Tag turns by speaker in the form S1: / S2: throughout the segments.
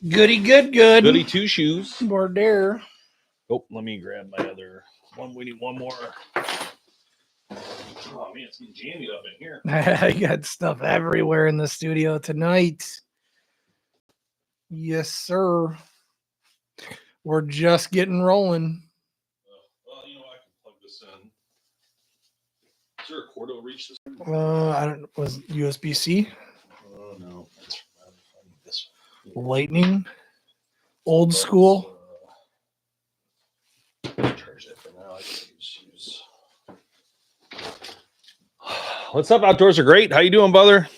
S1: Goody, good.
S2: Goody two shoes.
S1: We're there.
S2: Oh, let me grab my other one. We need one more. Oh, man, it's getting jammy up in here.
S1: I got stuff everywhere in the studio tonight. Yes, sir. We're just getting rolling.
S2: Well, I can plug this in. Is there a cord that'll reach this?
S1: I don't. Was USB-C?
S2: Oh, no. That's this
S1: one. Lightning. Old school.
S2: Charge that for now. I can use. What's up? Outdoors are great. How you doing, brother?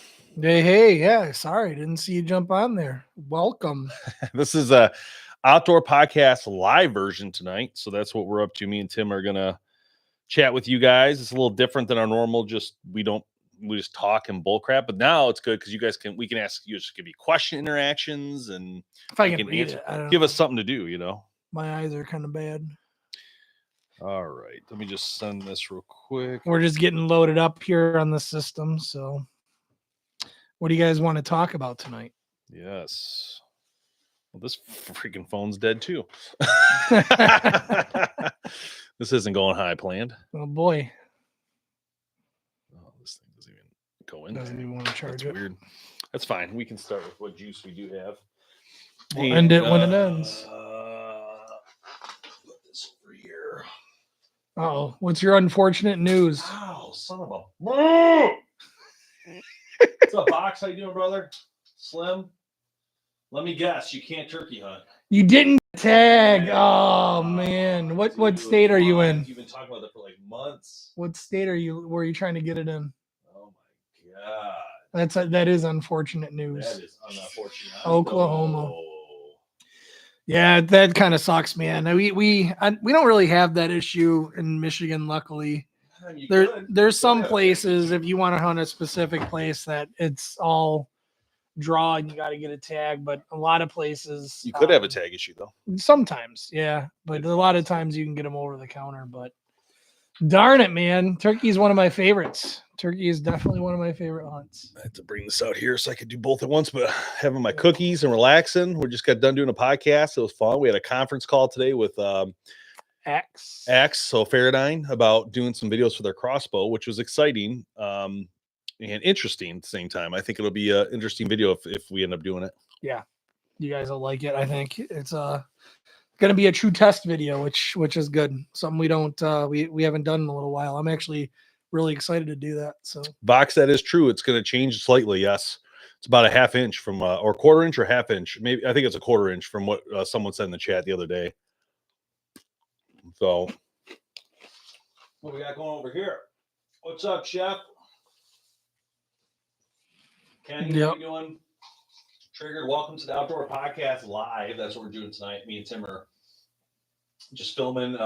S1: Hey, yeah. Sorry, didn't see you jump on there. Welcome.
S2: This is a outdoor podcast live version tonight, so that's what we're up to. Me and Tim are gonna chat with you guys. It's a little different than our normal. We just talk and bull crap. But now it's good because we can ask you, just give you question interactions, and
S1: if I can read it,
S2: give us something to do.
S1: My eyes are kind of bad.
S2: All right, let me just send this real quick.
S1: We're just getting loaded up here on the system. So, what do you guys want to talk about tonight?
S2: Yes. Well, this freaking phone's dead too. This isn't going how I planned.
S1: Oh boy.
S2: Oh, this thing doesn't even go in.
S1: Doesn't even want to charge it.
S2: Weird. That's fine. We can start with what juice we do have.
S1: We'll end it when it ends.
S2: Put this over here.
S1: Oh, what's your unfortunate news?
S2: Oh, son of a. What's up, Box? How you doing, brother? Slim? Let me guess. You can't turkey hunt.
S1: You didn't tag. Oh man. What state are you in?
S2: You've been talking about that for like months.
S1: What state were you trying to get it in?
S2: Oh my god.
S1: That is unfortunate news.
S2: That is unfortunate.
S1: Oklahoma. Yeah, that kind of sucks, man. We don't really have that issue in Michigan, luckily. There's some places, if you want to hunt a specific place, that it's all draw and you got to get a tag, but a lot of places
S2: you could have a tag issue though.
S1: Sometimes, yeah, but a lot of times you can get them over the counter. But darn it, man, turkey is one of my favorites. Turkey is definitely one of my favorite hunts.
S2: I have to bring this out here so I could do both at once, but having my cookies and relaxing. We just got done doing a podcast. It was fun. We had a conference call today with
S1: Axe,
S2: so Faradyne, about doing some videos for their crossbow, which was exciting and interesting at the same time. I think it'll be an interesting video if we end up doing it.
S1: Yeah, you guys will like it. I think it's going to be a true test video, which is good. Something we don't we haven't done in a little while. I'm actually really excited to do that. So
S2: Vox, that is true. It's going to change slightly. Yes, it's about a half inch from or quarter inch or half inch. Maybe I think it's a quarter inch from what someone said in the chat the other day. So what we got going over here? What's up, Chef? Kenny, how you doing? Triggered, welcome to the Outdoor Podcast Live. That's what we're doing tonight. Me and Tim are just filming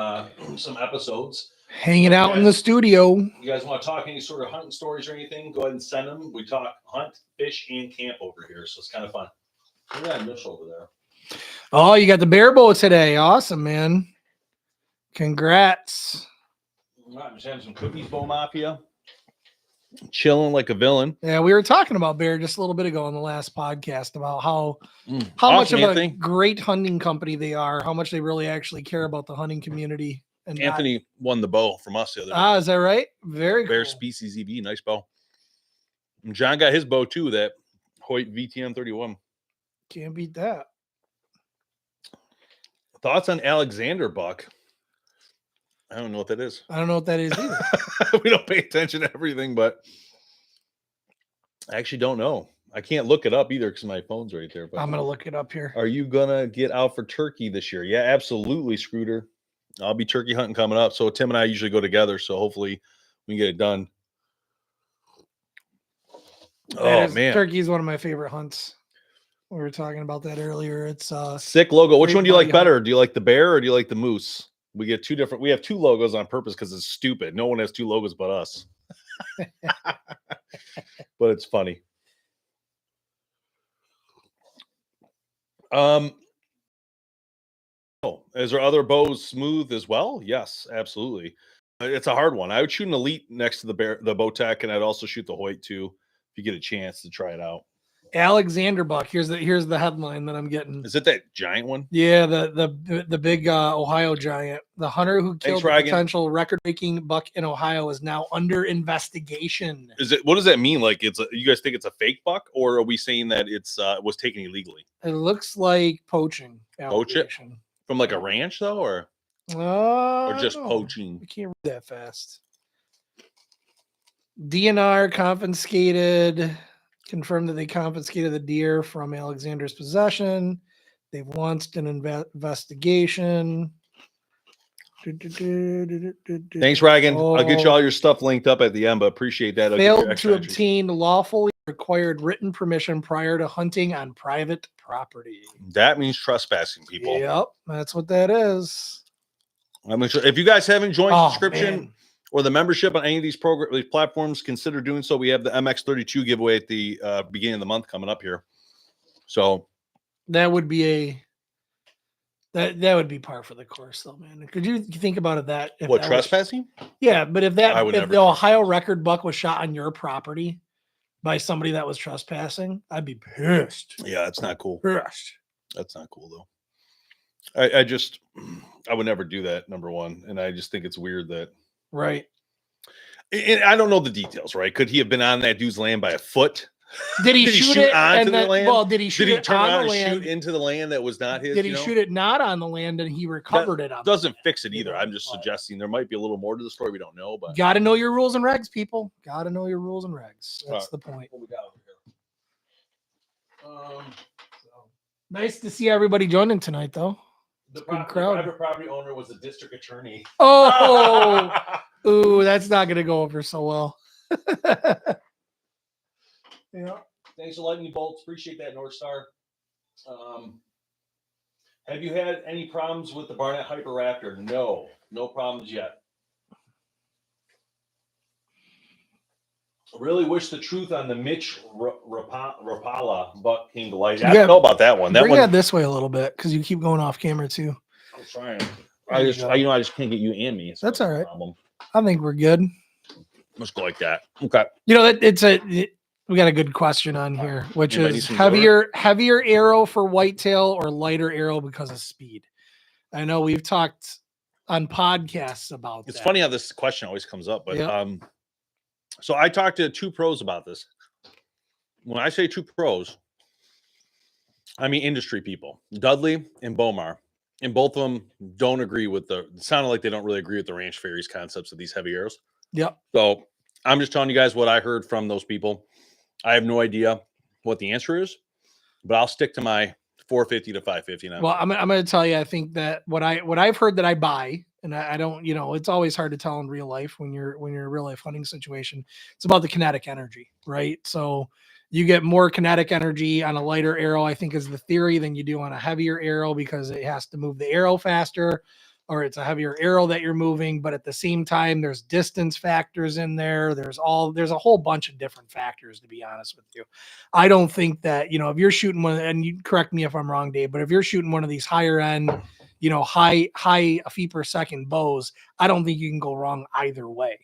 S2: some episodes.
S1: Hanging out in the studio.
S2: You guys want to talk any sort of hunting stories or anything? Go ahead and send them. We talk hunt, fish, and camp over here, so it's kind of fun. Look at that initial over there.
S1: Oh, you got the bear bow today. Awesome, man. Congrats.
S2: All right, I'm just having some cookies, Bow Mafia. Chilling like a villain.
S1: Yeah, we were talking about bear just a little bit ago on the last podcast about how
S2: awesome,
S1: much of a great hunting company they are, how much they really actually care about the hunting community. And
S2: Anthony won the bow from us the other day.
S1: Ah, is that right? Very
S2: Bear
S1: cool.
S2: Species EV, nice bow. And John got his bow too, that Hoyt VTM 31.
S1: Can't beat that.
S2: Thoughts on Alexander buck? I don't know what that is.
S1: I don't know what that is either.
S2: We don't pay attention to everything, but I actually don't know. I can't look it up either because my phone's right there. But
S1: I'm going to look it up here.
S2: Are you going to get out for turkey this year? Yeah, absolutely, Scooter. I'll be turkey hunting coming up. So Tim and I usually go together. So hopefully we can get it done. Man.
S1: Turkey is one of my favorite hunts. We were talking about that earlier. It's
S2: sick logo. Which one do you like better? Do you like the bear or do you like the moose? We have two logos on purpose because it's stupid. No one has two logos but us. But it's funny. Is there other bows smooth as well? Yes, absolutely. It's a hard one. I would shoot an Elite next to the Bowtech, and I'd also shoot the Hoyt too if you get a chance to try it out.
S1: Alexander buck. Here's the headline that I'm getting.
S2: Is it that giant one?
S1: Yeah, the big Ohio giant. The hunter who killed the potential record-breaking buck in Ohio is now under investigation.
S2: What does that mean? Like, you guys think it's a fake buck, or are we saying that it's was taken illegally?
S1: It looks like poaching.
S2: Poach it from like a ranch though, or just poaching?
S1: I can't read that fast. DNR confiscated. Confirmed that they confiscated the deer from Alexander's possession. They've launched an investigation.
S2: Thanks, Reagan. I'll get you all your stuff linked up at the end, but appreciate that.
S1: Failed to obtain lawfully required written permission prior to hunting on private property.
S2: That means trespassing, people.
S1: Yep, that's what that is.
S2: I'm sure if you guys haven't joined subscription or the membership on any of these platforms, consider doing so. We have the MX32 giveaway at the beginning of the month coming up here. So
S1: that would be that would be par for the course, though, man. Could you think about it that if
S2: what trespassing?
S1: Yeah, but if the Ohio record buck was shot on your property by somebody that was trespassing, I'd be pissed.
S2: Yeah, that's not cool.
S1: Pissed.
S2: That's not cool though. I would never do that, number one, and I just think it's weird that.
S1: Right.
S2: And I don't know the details, right? Could he have been on that dude's land by a foot?
S1: Did he shoot it
S2: onto the land?
S1: Well, did he shoot it
S2: turn
S1: on
S2: around
S1: the land?
S2: And shoot into the land that was not his?
S1: Did he shoot it not on the land and he recovered it?
S2: Doesn't fix it either. I'm just suggesting there might be a little more to the story we don't know. But
S1: got to know your rules and regs, people. Got to know your rules and regs. That's the point.
S2: What we got over here?
S1: Nice to see everybody joining tonight, though.
S2: The private property owner was a district attorney.
S1: Oh, ooh, that's not going to go over so well. Yeah.
S2: Thanks for letting me bolts. Appreciate that, North Star. Have you had any problems with the Barnett Hyperraptor? No problems yet. Really wish the truth on the Mitch Rapala buck came to light. I don't know about that one.
S1: Bring that this way a little bit because you keep going off camera too.
S2: I'm trying. I just can't get you and me. So
S1: that's all right. I think we're good.
S2: Let's go like that. Okay.
S1: We got a good question on here, which is heavier arrow for whitetail or lighter arrow because of speed. I know we've talked on podcasts about
S2: It's funny how this question always comes up, but so I talked to two pros about this. When I say two pros, I mean industry people, Dudley and Bomar, and both of them don't agree with it sounded like they don't really agree with the ranch fairies concepts of these heavy arrows.
S1: Yep.
S2: So I'm just telling you guys what I heard from those people. I have no idea what the answer is, but I'll stick to my 450 to 550 now.
S1: Well, I'm going to tell you, I think that what I've heard that I buy, and I don't, it's always hard to tell in real life when you're in a real life hunting situation. It's about the kinetic energy, right? So you get more kinetic energy on a lighter arrow, I think is the theory, than you do on a heavier arrow because it has to move the arrow faster, or it's a heavier arrow that you're moving. But at the same time, there's distance factors in there. There's a whole bunch of different factors, to be honest with you. I don't think that, if you're shooting one, and you correct me if I'm wrong, Dave, but if you're shooting one of these higher end, high feet per second bows, I don't think you can go wrong either way.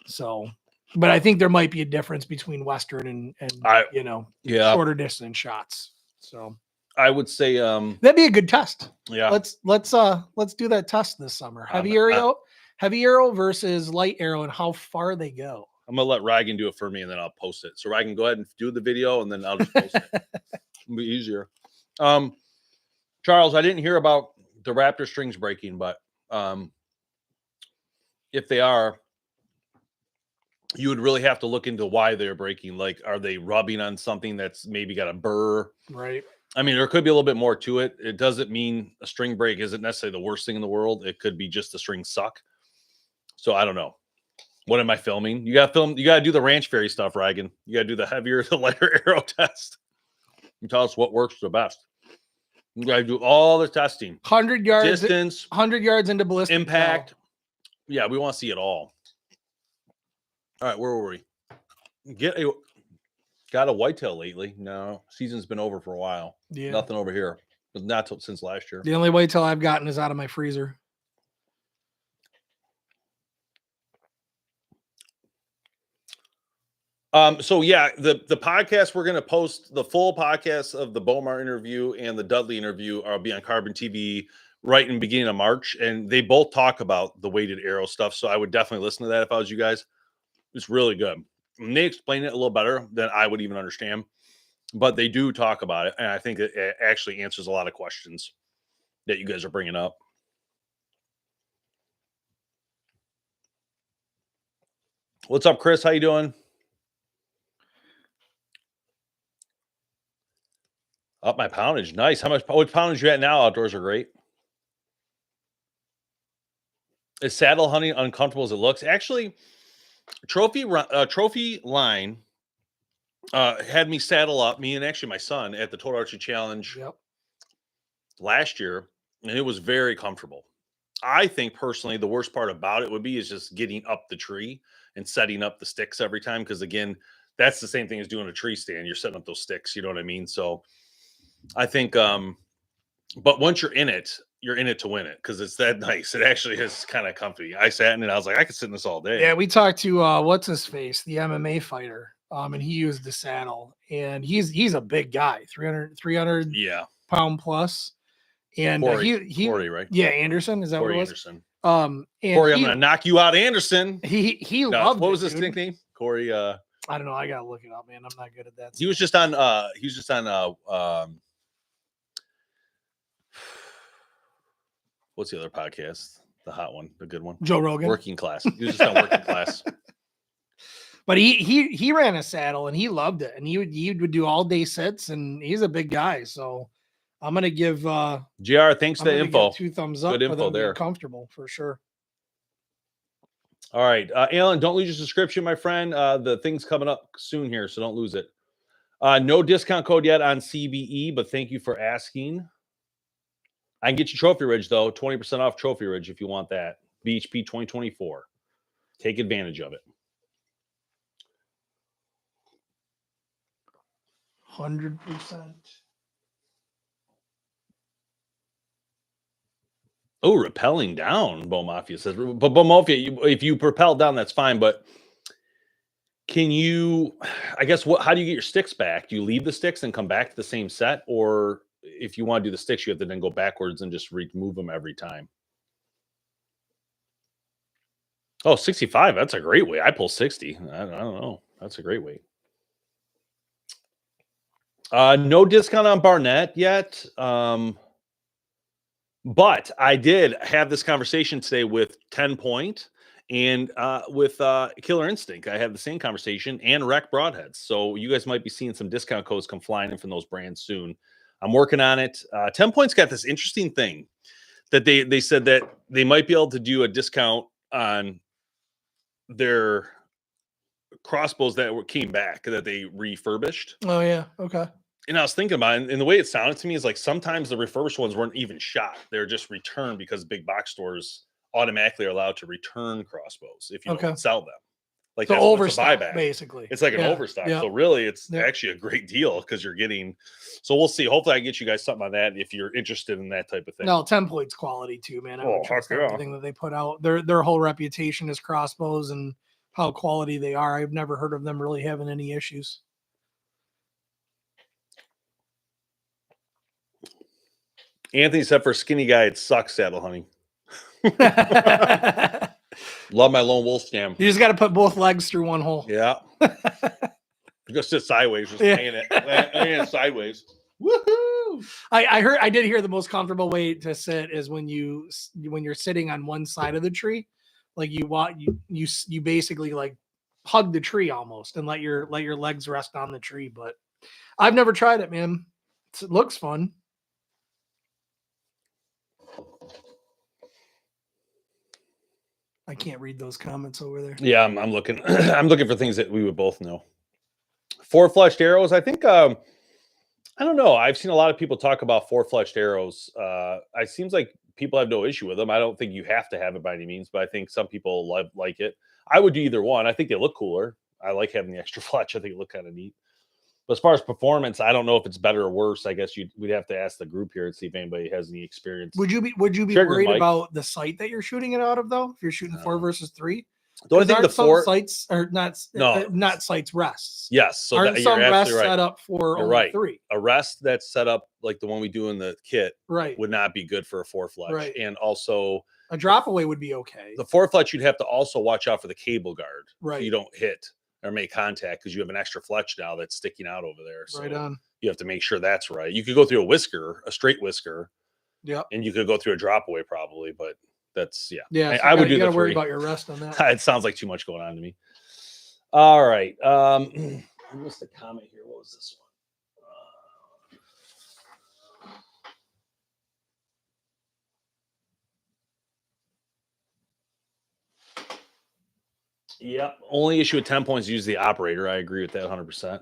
S1: So, but I think there might be a difference between Western and shorter distance shots. So
S2: I would say
S1: that'd be a good test.
S2: Yeah.
S1: Let's do that test this summer. Heavy arrow versus light arrow and how far they go.
S2: I'm gonna let Reagan do it for me and then I'll post it. So Reagan, go ahead and do the video and then I'll just post it. It'll be easier. Charles, I didn't hear about the Raptor strings breaking, but if they are, you would really have to look into why they're breaking. Like, are they rubbing on something that's maybe got a burr?
S1: Right.
S2: I mean, there could be a little bit more to it. It doesn't mean a string break isn't necessarily the worst thing in the world. It could be just the strings suck. So I don't know. What am I filming? You got to do the ranch fairy stuff, Reagan. You got to do the heavier, the lighter arrow test. And tell us what works the best. You got to do all the testing.
S1: 100 yards
S2: distance,
S1: 100 yards into ballistic
S2: impact. Yeah, we want to see it all. All right, where were we? Got a whitetail lately? No, season's been over for a while.
S1: Yeah,
S2: nothing over here, but not since last year.
S1: The only whitetail I've gotten is out of my freezer.
S2: So yeah, the podcast, we're gonna post the full podcast of the Bomar interview and the Dudley interview. I'll be on Carbon TV right in the beginning of March, and they both talk about the weighted arrow stuff. So I would definitely listen to that if I was you guys. It's really good. And they explain it a little better than I would even understand, but they do talk about it, and I think it actually answers a lot of questions that you guys are bringing up. What's up, Chris? How you doing? Up my poundage. Nice. What poundage you at now? Outdoors are great. Is saddle hunting uncomfortable as it looks? Actually, trophy line had me saddle up, me and actually my son, at the Total Archery Challenge last year, and it was very comfortable. I think personally the worst part about it would be is just getting up the tree and setting up the sticks every time, because again, that's the same thing as doing a tree stand. You're setting up those sticks, you know what I mean? So I think but once you're in it to win it, because it's that nice. It actually is kind of comfy. I sat in it, I was like, I could sit in this all day.
S1: Yeah, we talked to what's his face, the MMA fighter, and he used the saddle, and he's a big guy, 300
S2: Yeah.
S1: pound plus, and
S2: Corey, right?
S1: Yeah, Anderson, is that
S2: Corey
S1: what it was?
S2: Anderson.
S1: And
S2: Corey, I'm gonna knock you out, Anderson.
S1: He
S2: No,
S1: loved
S2: what was
S1: it,
S2: his nickname? Corey.
S1: I don't know. I gotta look it up, man. I'm not good at that.
S2: He was just on. What's the other podcast? The hot one, the good one.
S1: Joe Rogan.
S2: Working Class. He was just on Working Class.
S1: But he ran a saddle and he loved it, and he would do all day sits, and he's a big guy. So I'm gonna give
S2: JR, thanks for the info.
S1: 2 thumbs up.
S2: Good info there.
S1: Comfortable for sure.
S2: All right, Alan, don't lose your subscription, my friend. The thing's coming up soon here, so don't lose it. No discount code yet on CBE, but thank you for asking. I can get you Trophy Ridge, though. 20% off Trophy Ridge if you want that. BHP 2024. Take advantage of it.
S1: 100%.
S2: Oh, rappelling down, Bo Mafia says. But Bo Mafia, if you propel down, that's fine. But can you, I guess, how do you get your sticks back? Do you leave the sticks and come back to the same set? Or if you want to do the sticks, you have to then go backwards and just remove them every time? Oh, 65. That's a great weight. I pull 60. I don't know. That's a great weight. No discount on Barnett yet. But I did have this conversation today with 10 Point and with Killer Instinct. I have the same conversation, and Rec Broadheads. So you guys might be seeing some discount codes come flying in from those brands soon. I'm working on it. 10 Point's got this interesting thing that they said that they might be able to do a discount on their crossbows that came back, that they refurbished.
S1: Oh yeah, okay.
S2: And I was thinking about it, and the way it sounded to me is like sometimes the refurbished ones weren't even shot. They're just returned because big box stores automatically are allowed to return crossbows if you don't sell them. Like
S1: so overstock, buyback, basically.
S2: It's like an overstock. So really, it's actually a great deal because you're getting. So we'll see. Hopefully, I get you guys something on that if you're interested in that type of thing.
S1: No, 10 Point's quality too, man. I would trust everything that they put out. Their whole reputation is crossbows and how quality they are. I've never heard of them really having any issues.
S2: Anthony said for a skinny guy, it sucks saddle hunting. Love my lone wolf scam.
S1: You just got to put both legs through one hole.
S2: Yeah. Just sit sideways, just laying it sideways. Woohoo!
S1: I did hear the most comfortable way to sit is when you're sitting on one side of the tree, like you basically like hug the tree almost and let your legs rest on the tree. But I've never tried it, man. It looks fun. I can't read those comments over there.
S2: Yeah, I'm looking. I'm looking for things that we would both know. 4-fletched arrows. I think. I don't know. I've seen a lot of people talk about 4-fletched arrows. It seems like people have no issue with them. I don't think you have to have it by any means, but I think some people like it. I would do either one. I think they look cooler. I like having the extra fletch. I think it look kind of neat. But as far as performance, I don't know if it's better or worse. I guess we'd have to ask the group here and see if anybody has any experience.
S1: Would you be worried about the sight that you're shooting it out of, though? If you're shooting 4 versus 3,
S2: The only thing
S1: some sites are
S2: no,
S1: not sites rests.
S2: Yes. So
S1: aren't some
S2: you're
S1: rests
S2: absolutely right.
S1: set up for
S2: You're
S1: only
S2: right.
S1: 3?
S2: A rest that's set up like the one we do in the kit
S1: Right.
S2: would not be good for a 4 fletch.
S1: Right.
S2: And also
S1: a drop away would be okay.
S2: The 4 fletch, you'd have to also watch out for the cable guard.
S1: Right.
S2: So you don't hit or make contact because you have an extra fletch now that's sticking out over there. So
S1: right on.
S2: You have to make sure that's right. You could go through a straight whisker.
S1: Yep.
S2: And you could go through a drop away probably, but that's
S1: Yeah. So
S2: I would do
S1: you
S2: the
S1: gotta worry
S2: 3.
S1: about your rest on that.
S2: It sounds like too much going on to me. All right. I missed a comment here. What was this one? Yep. Only issue with 10 points use the operator. I agree with that 100%.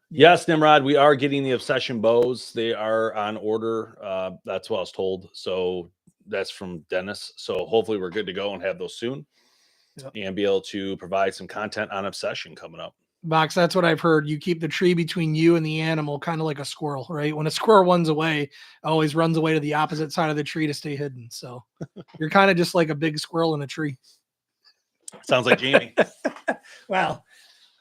S2: Yes, Nimrod, we are getting the Obsession bows. They are on order. That's what I was told. So that's from Dennis. So hopefully we're good to go and have those soon. Yep. And be able to provide some content on Obsession coming up.
S1: Box, that's what I've heard. You keep the tree between you and the animal, kind of like a squirrel, right? When a squirrel runs away, it always runs away to the opposite side of the tree to stay hidden. So you're kind of just like a big squirrel in a tree.
S2: Sounds like Jamie.
S1: Well,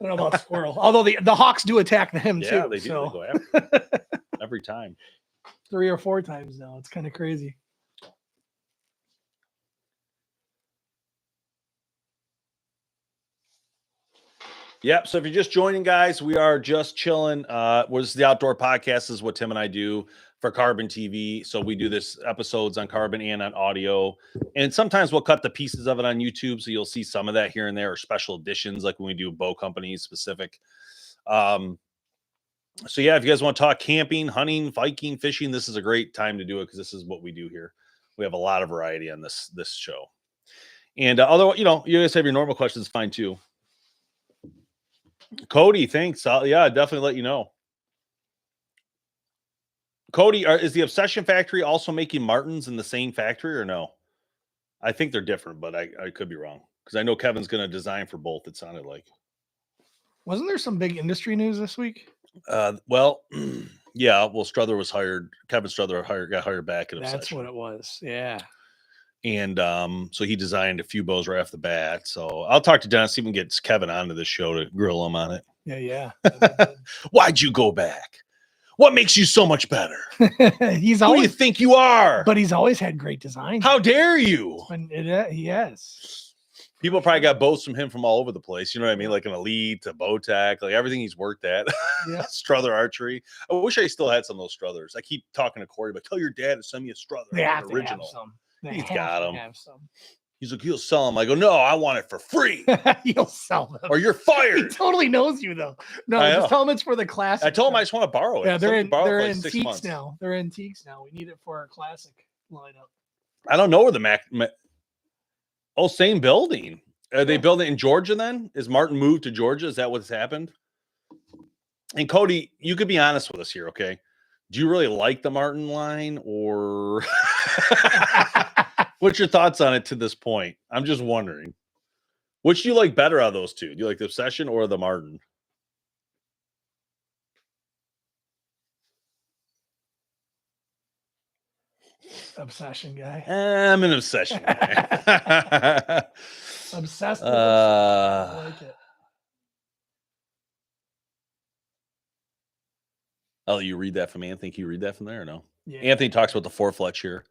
S1: I don't know about squirrel. Although the hawks do attack him too.
S2: Yeah, they do. So. They go after every time.
S1: 3 or 4 times now. It's kind of crazy.
S2: Yep. So if you're just joining, guys, we are just chilling. This is the Outdoor Podcast. This is what Tim and I do for Carbon TV. So we do this episodes on Carbon and on audio. And sometimes we'll cut the pieces of it on YouTube. So you'll see some of that here and there, or special editions, like when we do bow companies specific. So yeah, if you guys want to talk camping, hunting, Viking, fishing, this is a great time to do it because this is what we do here. We have a lot of variety on this show. And although, you guys have your normal questions, fine too. Cody, thanks. Yeah, definitely let you know. Cody, is the Obsession Factory also making Martins in the same factory or no? I think they're different, but I could be wrong because I know Kevin's going to design for both. It sounded like.
S1: Wasn't there some big industry news this week?
S2: Well, yeah. Well, Struther was hired. Kevin Struther got hired back at Obsession.
S1: That's what it was. Yeah.
S2: And so he designed a few bows right off the bat. So I'll talk to Dennis, see if we can get Kevin onto this show to grill him on it.
S1: Yeah.
S2: Why'd you go back? What makes you so much better?
S1: Who do you
S2: think you are?
S1: But he's always had great design.
S2: How dare you?
S1: He has.
S2: People probably got bows from him from all over the place. You know what I mean? Like an Elite, a Bowtech, like everything he's worked at. Yeah. Struther Archery. I wish I still had some of those Struthers. I keep talking to Corey, but tell your dad to send me a Struther.
S1: They have
S2: original.
S1: To have some.
S2: He's got them. He's like, he'll sell them. I go, no, I want it for free.
S1: You'll sell them.
S2: Or you're fired.
S1: He totally knows you, though. No, just tell him it's for the classic.
S2: I told him I just want to borrow it.
S1: Yeah, they're antiques now. They're antiques now. We need it for our classic lineup.
S2: I don't know where the same building. Are they building in Georgia then? Is Martin moved to Georgia? Is that what's happened? And Cody, you could be honest with us here, okay? Do you really like the Martin line or what's your thoughts on it to this point? I'm just wondering. Which do you like better out of those two? Do you like the Obsession or the Martin?
S1: Obsession guy.
S2: I'm an Obsession guy.
S1: Obsessed with I like it.
S2: Oh, you read that from Anthony? Can you read that from there or no?
S1: Yeah.
S2: Anthony talks about the 4 fletch here.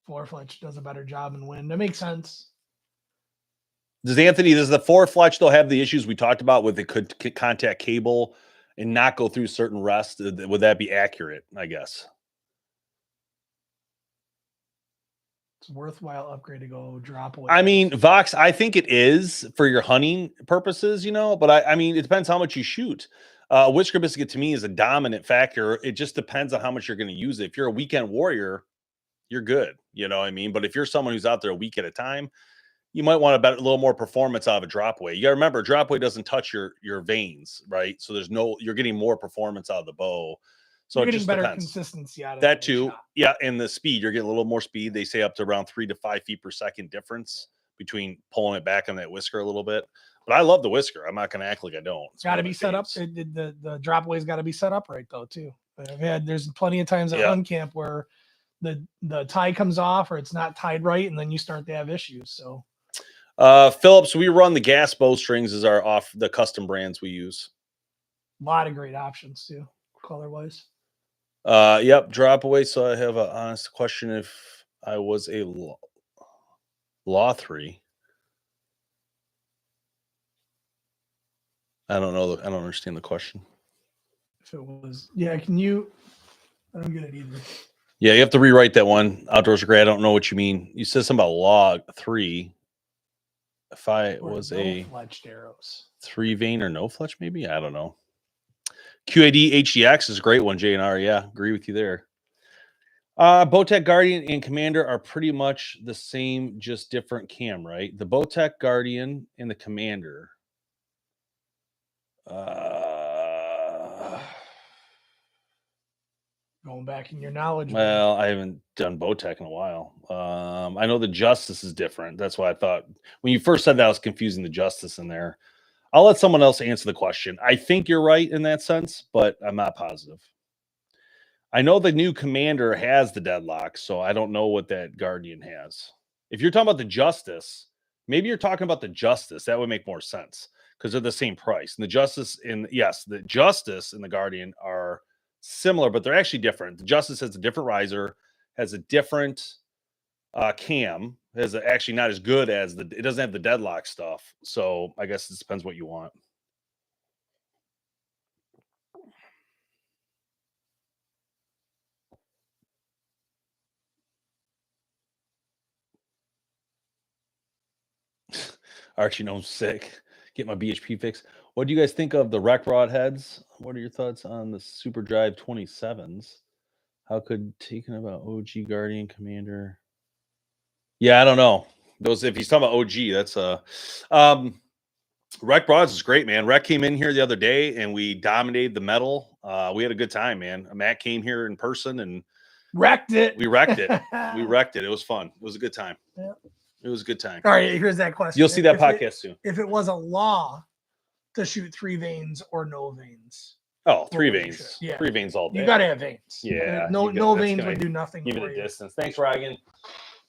S1: 4 fletch does a better job in wind. That makes sense.
S2: Does the 4 fletch though have the issues we talked about with the contact cable and not go through certain rests? Would that be accurate? I guess.
S1: It's a worthwhile upgrade to go drop away.
S2: I mean, Vox, I think it is for your hunting purposes, but I mean, it depends how much you shoot. Whisker biscuit to me is a dominant factor. It just depends on how much you're going to use it. If you're a weekend warrior, you're good. You know what I mean? But if you're someone who's out there a week at a time, you might want a little more performance out of a drop weight. You got to remember, drop weight doesn't touch your veins, right? So you're getting more performance out of the bow. So
S1: you're
S2: it just
S1: better
S2: depends.
S1: Consistency out of
S2: that too. Yeah, and the speed, you're getting a little more speed. They say up to around 3 to 5 feet per second difference between pulling it back on that whisker a little bit. But I love the whisker. I'm not going to act like I don't.
S1: It's got to be set up. The drop away's got to be set up right though too. There's plenty of times at hunt camp where the tie comes off or it's not tied right, and then you start to have issues. So
S2: Phillips, we run the gas bowstrings as our the custom brands we use.
S1: a lot of great options too, color wise.
S2: Yep, drop away. So I have an honest question: if I was a law 3, I don't know. I don't understand the question.
S1: If it was, yeah, can you? I don't get it either.
S2: Yeah, you have to rewrite that one. Outdoors are great. I don't know what you mean. You said something about law 3. If I was a
S1: fletched arrows,
S2: 3 vein or no fletch, maybe, I don't know. QAD HDX is a great one, JNR. Yeah, agree with you there. Bowtech Guardian and Commander are pretty much the same, just different cam, right? The Bowtech Guardian and the Commander.
S1: Going back in your knowledge.
S2: Well, I haven't done Bowtech in a while. I know the Justice is different. That's why I thought when you first said that, I was confusing the Justice in there. I'll let someone else answer the question. I think you're right in that sense, but I'm not positive. I know the new Commander has the deadlock, so I don't know what that Guardian has. If you're talking about the Justice, maybe you're talking about the Justice. That would make more sense because they're the same price. And the Justice and the Justice and the Guardian are similar, but they're actually different. The Justice has a different riser, has a different cam, is actually not as good as it doesn't have the deadlock stuff. So I guess it depends what you want. Archie knows sick. Get my BHP fix. What do you guys think of the rec rod heads? What are your thoughts on the Super Drive 27s? How could taking about OG Guardian Commander? Yeah, I don't know. Those, if he's talking about OG, that's Rec Rods is great, man. Rec came in here the other day and we dominated the metal. We had a good time, man. Matt came here in person and
S1: wrecked it.
S2: We wrecked it. We wrecked it. It was fun. It was a good time.
S1: Yeah.
S2: It was a good time.
S1: All right, here's that question.
S2: You'll see that podcast soon.
S1: If it was a law to shoot 3 veins or no veins.
S2: Oh, 3 veins. Yeah. 3 veins all day.
S1: You got to have veins.
S2: Yeah.
S1: No veins would do nothing
S2: give
S1: for
S2: it a
S1: you.
S2: distance. Thanks, Ryan.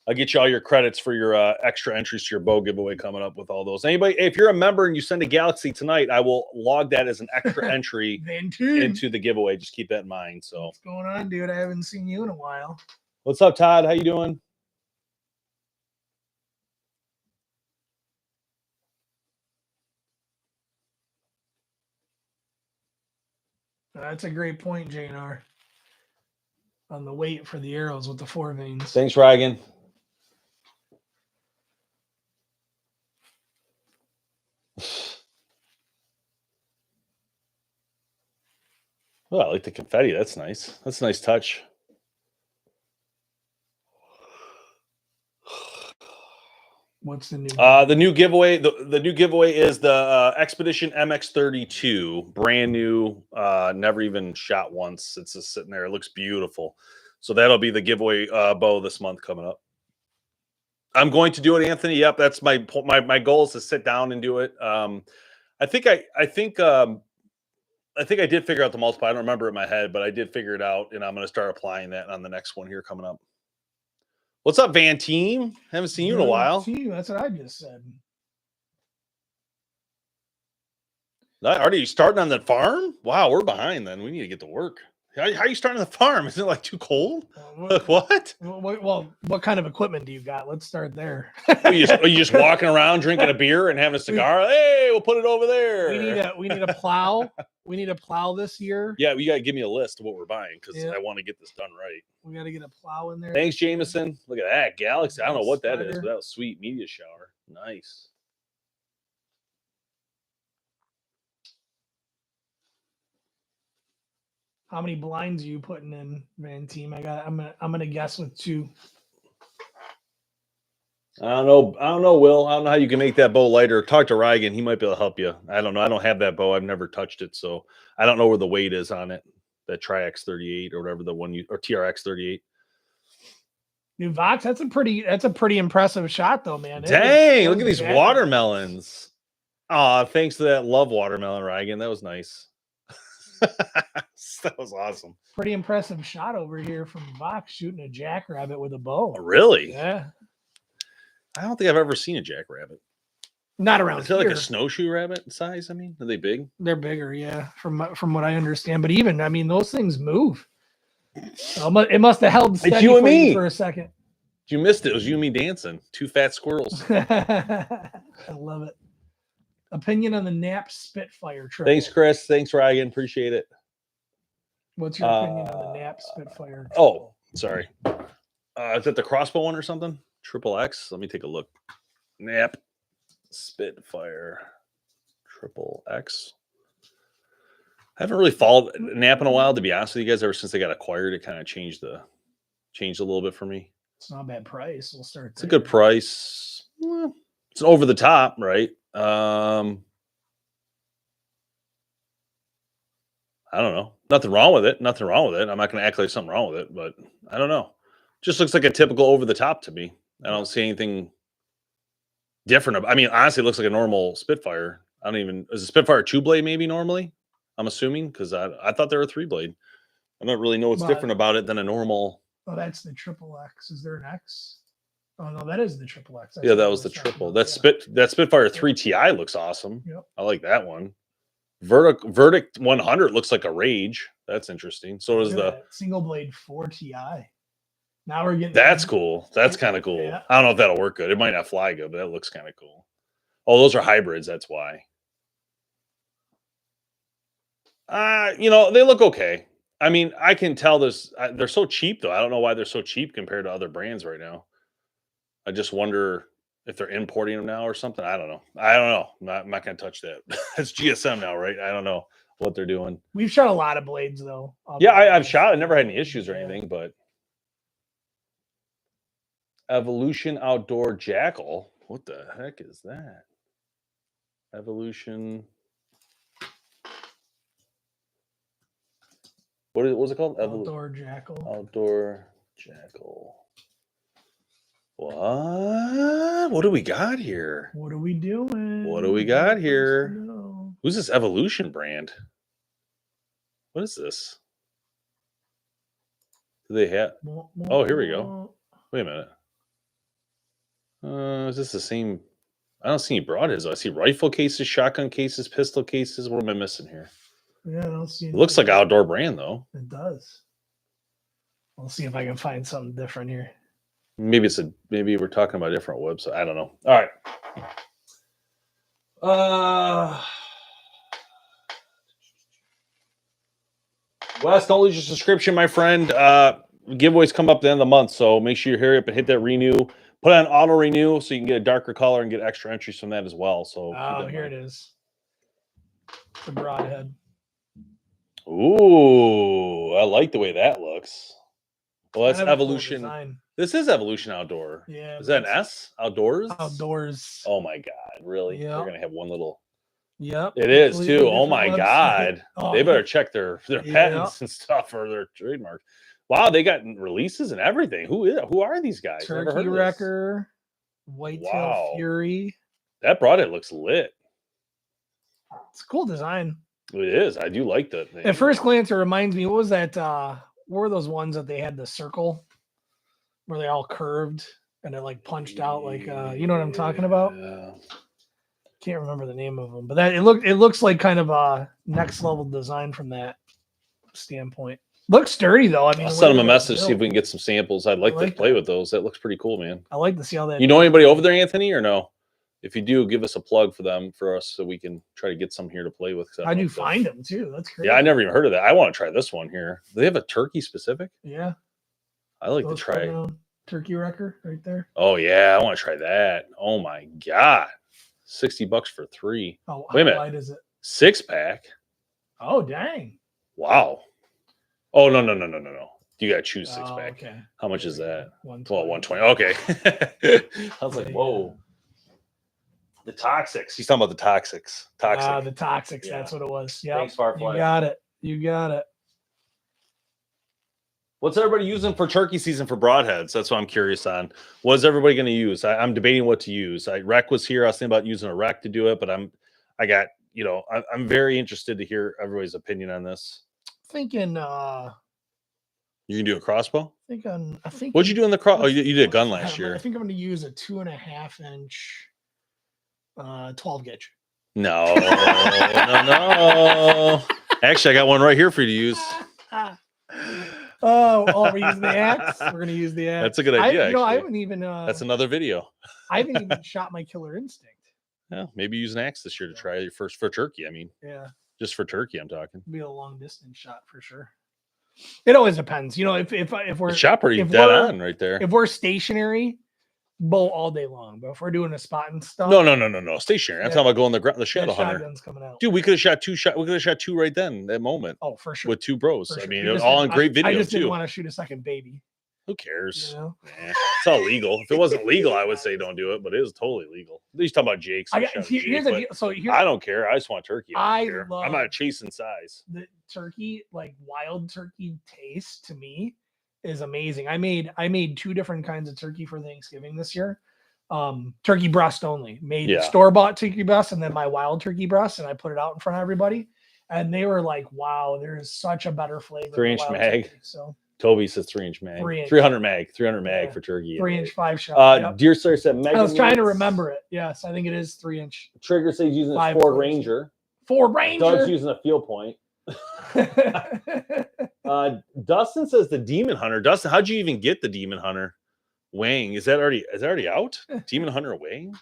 S2: I'll get you all your credits for your extra entries to your bow giveaway coming up with all those. Anybody, if you're a member and you send a Galaxy tonight, I will log that as an extra entry into the giveaway. Just keep that in mind. So
S1: what's going on, dude? I haven't seen you in a while.
S2: What's up, Todd? How you doing?
S1: That's a great point, JNR. On the weight for the arrows with the 4 veins.
S2: Thanks, Ryan. Oh, I like the confetti. That's nice. That's a nice touch.
S1: What's the new?
S2: The new giveaway. The new giveaway is the Expedition MX32, brand new. Never even shot once. It's just sitting there. It looks beautiful. So that'll be the giveaway bow this month coming up. I'm going to do it, Anthony. Yep, that's my goal is to sit down and do it. I think I did figure out the multiple. I don't remember it in my head, but I did figure it out, and I'm going to start applying that on the next one here coming up. What's up, Van Team? Haven't seen you in a while.
S1: That's what I just said.
S2: Are you starting on the farm? Wow, we're behind then. We need to get to work. How are you starting the farm? Is it like too cold? What?
S1: Well, what kind of equipment do you got? Let's start there.
S2: Are you just walking around drinking a beer and having a cigar? Hey, we'll put it over there.
S1: We need a plow. We need a plow this year.
S2: Yeah, you got to give me a list of what we're buying because I want to get this done right.
S1: We got to get a plow in there.
S2: Thanks, Jameson. Look at that Galaxy. I don't know what that is, but that was sweet. Media shower. Nice.
S1: How many blinds are you putting in, Van Team? I'm gonna guess with 2.
S2: I don't know, Will. I don't know how you can make that bow lighter. Talk to Ryan. He might be able to help you. I don't know. I don't have that bow. I've never touched it, so I don't know where the weight is on it. That Tri-X 38 or whatever the one or TRX 38.
S1: New Vox, that's a pretty impressive shot though, man.
S2: Dang, look at these watermelons. Thanks to that love watermelon, Ryan. That was nice. That was awesome.
S1: Pretty impressive shot over here from Vox shooting a jackrabbit with a bow.
S2: Really?
S1: Yeah.
S2: I don't think I've ever seen a jackrabbit.
S1: Not around
S2: Is
S1: here.
S2: it like a snowshoe rabbit size? I mean, are they big?
S1: They're bigger, yeah, from what I understand. But even, I mean, those things move. So it must have held steady
S2: you and me
S1: for a second.
S2: You missed it. It was you and me dancing. Two fat squirrels.
S1: I love it. Opinion on the Knapp Spitfire triple.
S2: Thanks, Chris. Thanks, Ryan. Appreciate it.
S1: What's your opinion on the Knapp Spitfire triple?
S2: Oh, sorry. Is that the crossbow one or something? Triple X. Let me take a look. Knapp Spitfire Triple X. I haven't really followed Knapp in a while, to be honest with you guys. Ever since they got acquired, it kind of changed a little bit for me.
S1: It's not a bad price. We'll start.
S2: It's a good price. Well, it's over the top, right? I don't know. Nothing wrong with it. Nothing wrong with it. I'm not going to act like something wrong with it, but I don't know. Just looks like a typical over the top to me. I don't see anything different. I mean, honestly, it looks like a normal Spitfire. Is a Spitfire 2-blade maybe normally? I'm assuming, because I thought they were 3-blade. I don't really know what's different about it than a normal.
S1: Oh, that's the triple X. Is there an X? Oh no, that is the triple X.
S2: Yeah, that was the triple. That Spitfire 3 Ti looks awesome.
S1: Yep.
S2: I like that one. Verdict 100 looks like a Rage. That's interesting. So does the
S1: single blade 4 Ti. Now we're getting.
S2: That's cool. That's kind of cool.
S1: Yeah.
S2: I don't know if that'll work good. It might not fly good, but that looks kind of cool. Oh, those are hybrids. That's why. They look okay. I mean, I can tell this. They're so cheap, though. I don't know why they're so cheap compared to other brands right now. I just wonder if they're importing them now or something. I don't know. I'm not going to touch that. It's GSM now, right? I don't know what they're doing.
S1: We've shot a lot of blades, though.
S2: Yeah, I've shot. I never had any issues or anything, but Evolution Outdoor Jackal. What the heck is that? Evolution. What was it called?
S1: Outdoor Jackal.
S2: Outdoor Jackal. What? What do we got here?
S1: What are we doing?
S2: What do we got here? Who's this Evolution brand? What is this? Do they have? Oh, here we go. Wait a minute. Is this the same? I don't see any broadheads. I see rifle cases, shotgun cases, pistol cases. What am I missing here?
S1: Yeah, I don't see.
S2: It looks like an outdoor brand, though.
S1: It does. I'll see if I can find something different here.
S2: Maybe we're talking about a different website. I don't know. All right. Wes, don't lose your subscription, my friend. Giveaways come up at the end of the month, so make sure you hurry up and hit that renew. Put on auto renew so you can get a darker color and get extra entries from that as well. So
S1: here it is. The broadhead.
S2: Ooh, I like the way that looks. Well, that's Evolution.
S1: Cool.
S2: This is Evolution Outdoor.
S1: Yeah.
S2: Is that an S? Outdoors?
S1: Outdoors.
S2: Oh my God, really?
S1: Yep.
S2: They're gonna have one little.
S1: Yep.
S2: It is too. Oh my God. They better check their patents and stuff or their trademark. Wow, they got releases and everything. Who are these guys?
S1: Turkey Wrecker, Whitetail Fury.
S2: That broadhead looks lit.
S1: It's a cool design.
S2: It is. I do like that.
S1: At first glance, it reminds me. What was that? What were those ones that they had the circle where they all curved and it like punched out? Like, you know what I'm talking about?
S2: Yeah.
S1: Can't remember the name of them, but it looks like kind of a next level design from that standpoint. Looks sturdy though. I mean,
S2: I'll send them a message, see if we can get some samples. I'd like to play with those. That looks pretty cool, man.
S1: I like to see how that.
S2: You know anybody over there, Anthony, or no? If you do, give us a plug for us so we can try to get some here to play with.
S1: I do find them too. That's great.
S2: Yeah, I never even heard of that. I want to try this one here. Do they have a turkey specific?
S1: Yeah.
S2: I like to try.
S1: Turkey Wrecker right there.
S2: Oh yeah, I want to try that. Oh my God. $60 for 3.
S1: Oh,
S2: wait a minute.
S1: How wide is it?
S2: 6-pack.
S1: Oh dang.
S2: Wow. Oh no. You gotta choose 6-pack.
S1: Okay.
S2: How much is that?
S1: 120.
S2: Well, 120. Okay. I was like, whoa. The Toxics. He's talking about the Toxics. Toxic.
S1: The Toxics. Yeah. That's what it was. Yeah.
S2: Thanks, Farfly.
S1: You got it.
S2: What's everybody using for turkey season for broadheads? That's what I'm curious on. What is everybody going to use? I'm debating what to use. Rec was here. I was thinking about using a rec to do it, but I got you know, I'm very interested to hear everybody's opinion on this.
S1: Thinking,
S2: You can do a crossbow.
S1: I think.
S2: What'd you do in the cross? Oh, you did a gun last year.
S1: I think I'm going to use a 2.5 inch, 12 gauge.
S2: No. Actually, I got one right here for you to use.
S1: We're using the axe. We're gonna use the axe.
S2: That's a good idea.
S1: I haven't even.
S2: That's another video.
S1: I haven't even shot my killer instinct.
S2: Yeah, maybe use an axe this year to try your first for turkey. I mean,
S1: yeah,
S2: just for turkey, I'm talking.
S1: Be a long distance shot for sure. It always depends, you know. If we're
S2: the shot pretty dead on right there.
S1: If we're stationary, bow all day long. But if we're doing a spot and stuff,
S2: no, stationary. I'm talking about going the shadow hunter.
S1: Shotgun's coming out.
S2: Dude, we could have shot two. We could have shot two right then, that moment.
S1: Oh, for sure.
S2: With two bros.
S1: For
S2: I
S1: sure.
S2: mean, it was all in great video
S1: I just
S2: too.
S1: didn't want to shoot a second baby.
S2: Who cares?
S1: You know?
S2: It's all legal. If it wasn't legal, I would say don't do it, but it is totally legal. He's talking about Jake's.
S1: Here's the deal. So
S2: I don't care. I just want turkey.
S1: I'm
S2: not chasing size.
S1: The turkey, like wild turkey taste to me is amazing. I made 2 different kinds of turkey for Thanksgiving this year. Turkey breast only. Made store-bought turkey breast and then my wild turkey breast, and I put it out in front of everybody. And they were like, wow, there's such a better flavor.
S2: 3-inch mag.
S1: Turkey, so
S2: Toby says 3-inch mag. 300 mag. 300 mag for turkey.
S1: 3-inch 5-shot.
S2: Deer Slayer said Megan.
S1: I was trying to remember it. Yes, I think it is 3-inch.
S2: Trigger says using a Ford Ranger.
S1: Ford Ranger.
S2: Doug's using a Field Point. Dustin says the Demon Hunter. Dustin, how'd you even get the Demon Hunter weighing? Is that already out? Demon Hunter weighing?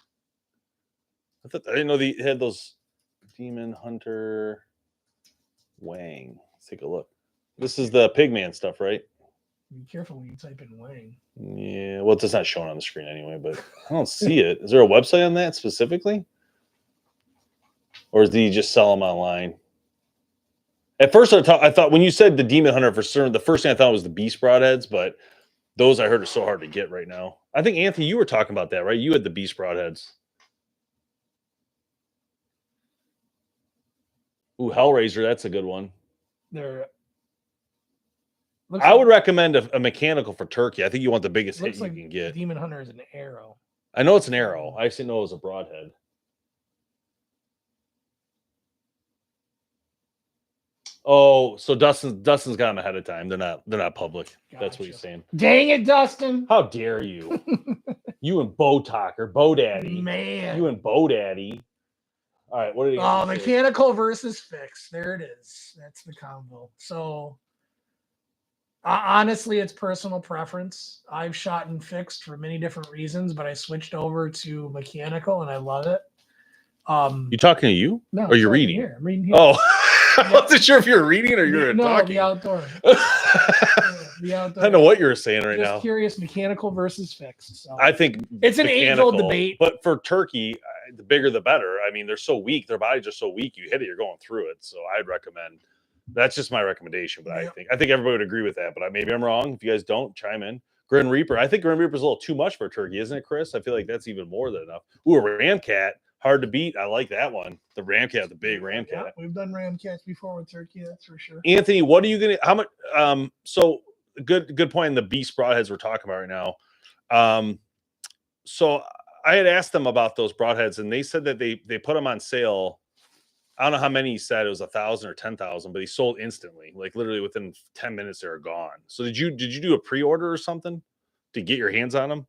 S2: I didn't know they had those Demon Hunter weighing. Let's take a look. This is the Pigman stuff, right?
S1: Be careful when you type in weighing.
S2: Yeah, well, it's not showing on the screen anyway, but I don't see it. Is there a website on that specifically? Or does he just sell them online? At first, I thought when you said the Demon Hunter for certain, the first thing I thought was the Beast Broadheads, but those I heard are so hard to get right now. I think, Anthony, you were talking about that, right? You had the Beast Broadheads. Ooh, Hellraiser, that's a good one. I would recommend a mechanical for turkey. I think you want the biggest hit you can get.
S1: Demon Hunter is an arrow.
S2: I know it's an arrow. I actually know it was a broadhead. Oh, so Dustin's got them ahead of time. They're not public. Gotcha. That's what he's saying.
S1: Dang it, Dustin!
S2: How dare you? You and Bow Talker, Bow Daddy.
S1: Man,
S2: you and Bow Daddy. All right, what did he?
S1: Oh, mechanical versus fixed. There it is. That's the combo. So. Honestly, it's personal preference. I've shot in fixed for many different reasons, but I switched over to mechanical and I love it.
S2: You talking to you?
S1: No,
S2: or you're reading?
S1: Here. I'm reading here.
S2: Oh, I wasn't sure if you're reading or you're talking.
S1: The outdoor. The outdoor.
S2: I don't know what you're saying right now.
S1: Just curious, mechanical versus fixed. So.
S2: I think
S1: it's an age-old debate.
S2: But for turkey, the bigger the better. I mean, they're so weak. Their bodies are so weak. You hit it, you're going through it. So I'd recommend. That's just my recommendation, but I think everybody would agree with that. But maybe I'm wrong. If you guys don't, chime in. Grim Reaper. I think Grim Reaper's a little too much for a turkey, isn't it, Chris? I feel like that's even more than enough. Ooh, a Ramcat. Hard to beat. I like that one. The Ramcat, the big Ramcat.
S1: Yeah, we've done Ramcats before with turkey, that's for sure.
S2: Anthony, what are you gonna how much so good point in the Beast Broadheads we're talking about right now. So I had asked them about those broadheads and they said that they put them on sale. I don't know how many he said it was 1,000 or 10,000, but he sold instantly, like literally within 10 minutes they were gone. So did you do a pre-order or something to get your hands on them?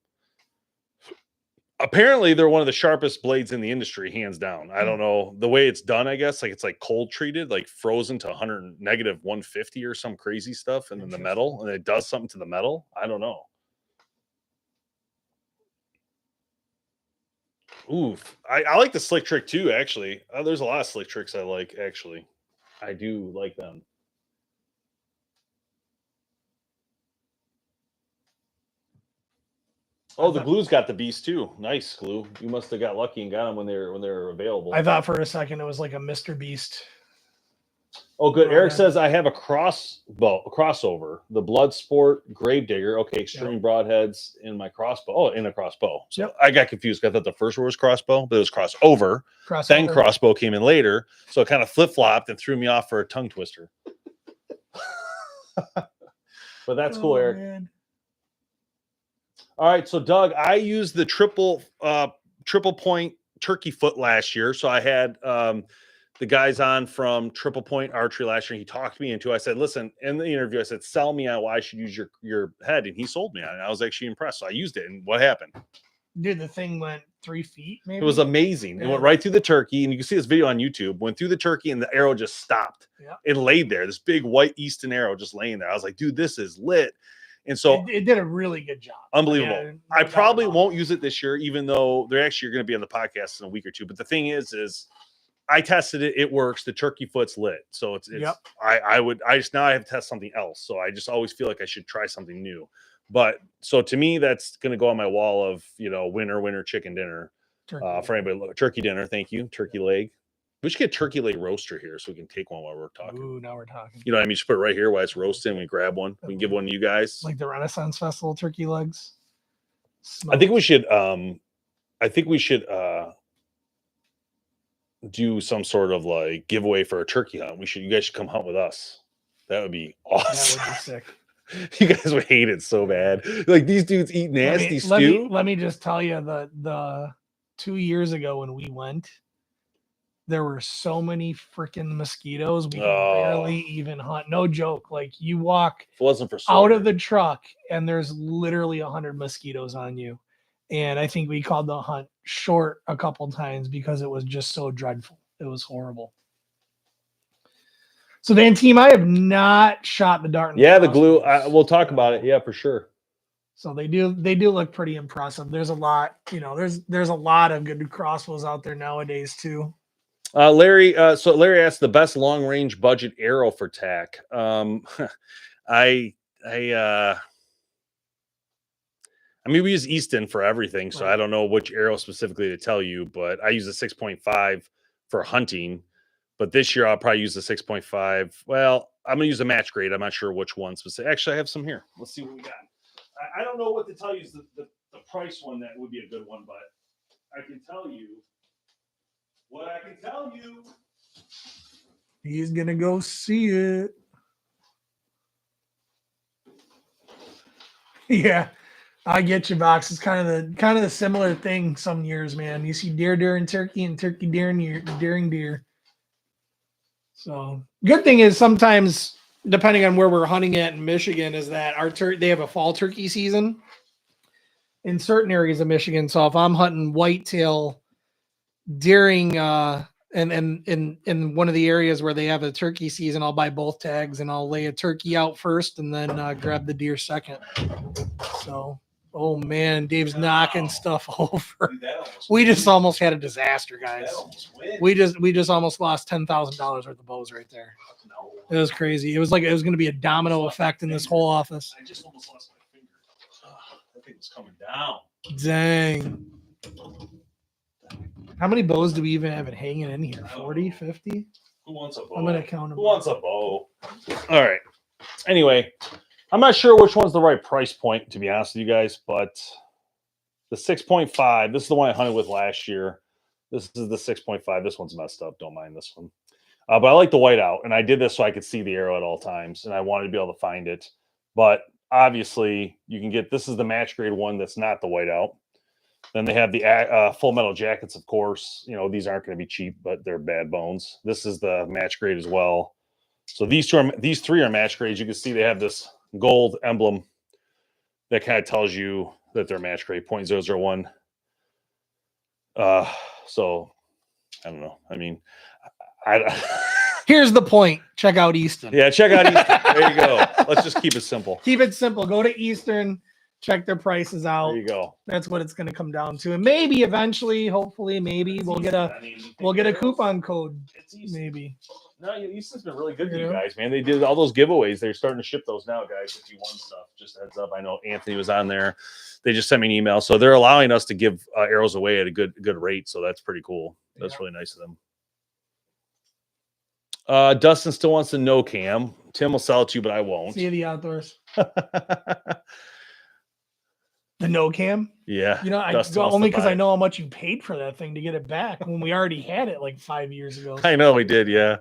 S2: Apparently they're one of the sharpest blades in the industry, hands down. I don't know the way it's done. I guess like it's like cold treated, like frozen to -150 or some crazy stuff, and then the metal, and it does something to the metal. I don't know. Oof. I like the slick trick too, actually. There's a lot of slick tricks I like, actually. I do like them. Oh, the glue's got the beast too. Nice glue. You must have got lucky and got them when they were available.
S1: I thought for a second it was like a Mr. Beast.
S2: Oh, good. Eric says I have a crossover, the Bloodsport Gravedigger. Okay, extreme broadheads in my crossbow. Oh, in a crossbow. So I got confused. I thought the first one was crossbow, but it was crossover. Then crossbow came in later, so it kind of flip flopped and threw me off for a tongue twister. But that's cool, Eric. Man. All right, so Doug, I used the triple point turkey foot last year, so I had the guy's on from Triple Point Archery last year. He talked me into it. I said, listen, in the interview, I said, sell me on why I should use your head. And he sold me on it. I was actually impressed. So I used it. And what happened?
S1: Dude, the thing went 3 feet, maybe.
S2: It was amazing. It went right through the turkey. And you can see this video on YouTube. Went through the turkey and the arrow just stopped. Yeah. It laid there. This big white Easton arrow just laying there. I was like, dude, this is lit. And so
S1: it did a really good job.
S2: Unbelievable. Yeah, I probably won't use it this year, even though they're actually going to be on the podcast in a week or two. But the thing is I tested it. It works. The turkey foot's lit. So it's I just now I have to test something else. So I just always feel like I should try something new. But so to me, that's going to go on my wall of, winter chicken dinner for anybody. Turkey dinner. Thank you. Turkey leg. We should get turkey leg roaster here so we can take one while we're talking.
S1: Ooh, now we're talking.
S2: You know what I mean? Just put it right here while it's roasting. We grab one. We can give one to you guys.
S1: Like the Renaissance Festival turkey legs.
S2: Smoked. I think we should do some sort of like giveaway for a turkey hunt. You guys should come hunt with us. That would be awesome. That would be sick. You guys would hate it so bad. Like these dudes eat nasty stew.
S1: Let me just tell you the 2 years ago when we went, there were so many freaking mosquitoes. We could barely even hunt. No joke. Like you walk
S2: if it wasn't for
S1: out of the truck and there's literally 100 mosquitoes on you. And I think we called the hunt short a couple times because it was just so dreadful. It was horrible. So then, team, I have not shot the dart.
S2: Yeah, the glue. We'll talk about it. Yeah, for sure.
S1: So they do look pretty impressive. There's a lot, there's a lot of good crossbows out there nowadays too.
S2: Larry asked the best long range budget arrow for tack. I mean, we use Easton for everything, so right. I don't know which arrow specifically to tell you, but I use a 6.5 for hunting. But this year I'll probably use the 6.5. Well, I'm going to use a match grade. I'm not sure which one specific. Actually, I have some here. Let's see what we got. I don't know what to tell you is the price one that would be a good one, but I can tell you what I can tell you.
S1: He's going to go see it. Yeah. I get you, Box. It's kind of the similar thing some years, man. You see deer during turkey and turkey during deer. So good thing is sometimes, depending on where we're hunting at in Michigan, is that they have a fall turkey season in certain areas of Michigan. So if I'm hunting whitetail during in one of the areas where they have a turkey season, I'll buy both tags and I'll lay a turkey out first and then grab the deer second. So. Oh man, Dave's knocking stuff over. Dude, we just almost had a disaster, guys. We just almost lost $10,000 worth of bows right there. No. It was crazy. It was like it was going to be a domino effect in this whole office.
S2: I just almost lost my finger. That thing was coming down.
S1: Dang. How many bows do we even have it hanging in here? 40, 50?
S2: Who wants a bow?
S1: I'm going to count them.
S2: Who wants a bow? All right. Anyway. I'm not sure which one's the right price point, to be honest with you guys, but the 6.5, this is the one I hunted with last year. This is the 6.5. This one's messed up. Don't mind this one. But I like the whiteout, and I did this so I could see the arrow at all times, and I wanted to be able to find it. But obviously, you can get, this is the match grade one that's not the whiteout. Then they have the full metal jackets, of course. These aren't going to be cheap, but they're bad bones. This is the match grade as well. So these three are match grades. You can see they have this gold emblem that kind of tells you that they're match grade 0.001. So I don't know. I mean,
S1: here's the point. Check out Easton.
S2: Yeah, check out Easton. There you go. Let's just keep it simple.
S1: Keep it simple. Go to Eastern. Check their prices out.
S2: There you go.
S1: That's what it's going to come down to. And maybe eventually, hopefully, we'll get a coupon code. Maybe.
S2: No, Easton's been really good to you guys, man. They did all those giveaways. They're starting to ship those now, guys. If you want stuff, just a heads up. I know Anthony was on there. They just sent me an email, so they're allowing us to give arrows away at a good rate. So that's pretty cool. That's really nice of them. Dustin still wants to know Cam. Tim will sell it to you, but I won't.
S1: See you the outdoors. The no cam?
S2: Yeah.
S1: Only because I know how much you paid for that thing to get it back when we already had it like 5 years ago.
S2: I know we did, yeah.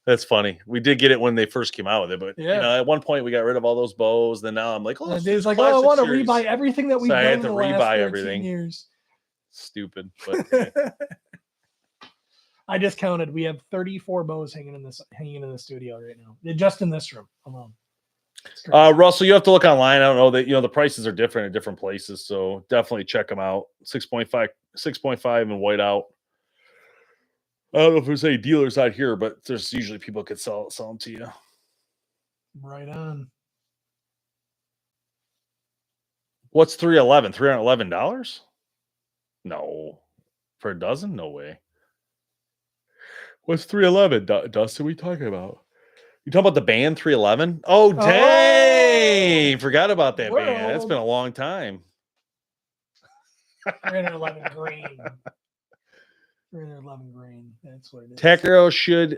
S2: That's funny. We did get it when they first came out with it, but at one point we got rid of all those bows. Then now I'm like,
S1: Dave's like, I want to rebuy everything that we've done in the last 13 years.
S2: Stupid. But
S1: I just counted. We have 34 bows hanging in the studio right now, just in this room alone.
S2: Russell, you have to look online. I don't know that the prices are different at different places, so definitely check them out. 6.5 and whiteout. I don't know if there's any dealers out here, but there's usually people could sell them to you.
S1: Right on.
S2: What's $311? $311? No, for a dozen? No way. What's 311? Dustin, we talking about? You talking about the band 311? Oh, dang! Forgot about that band. That's been a long time.
S1: 311 grain. 311 grain. That's what it is.
S2: Tack arrow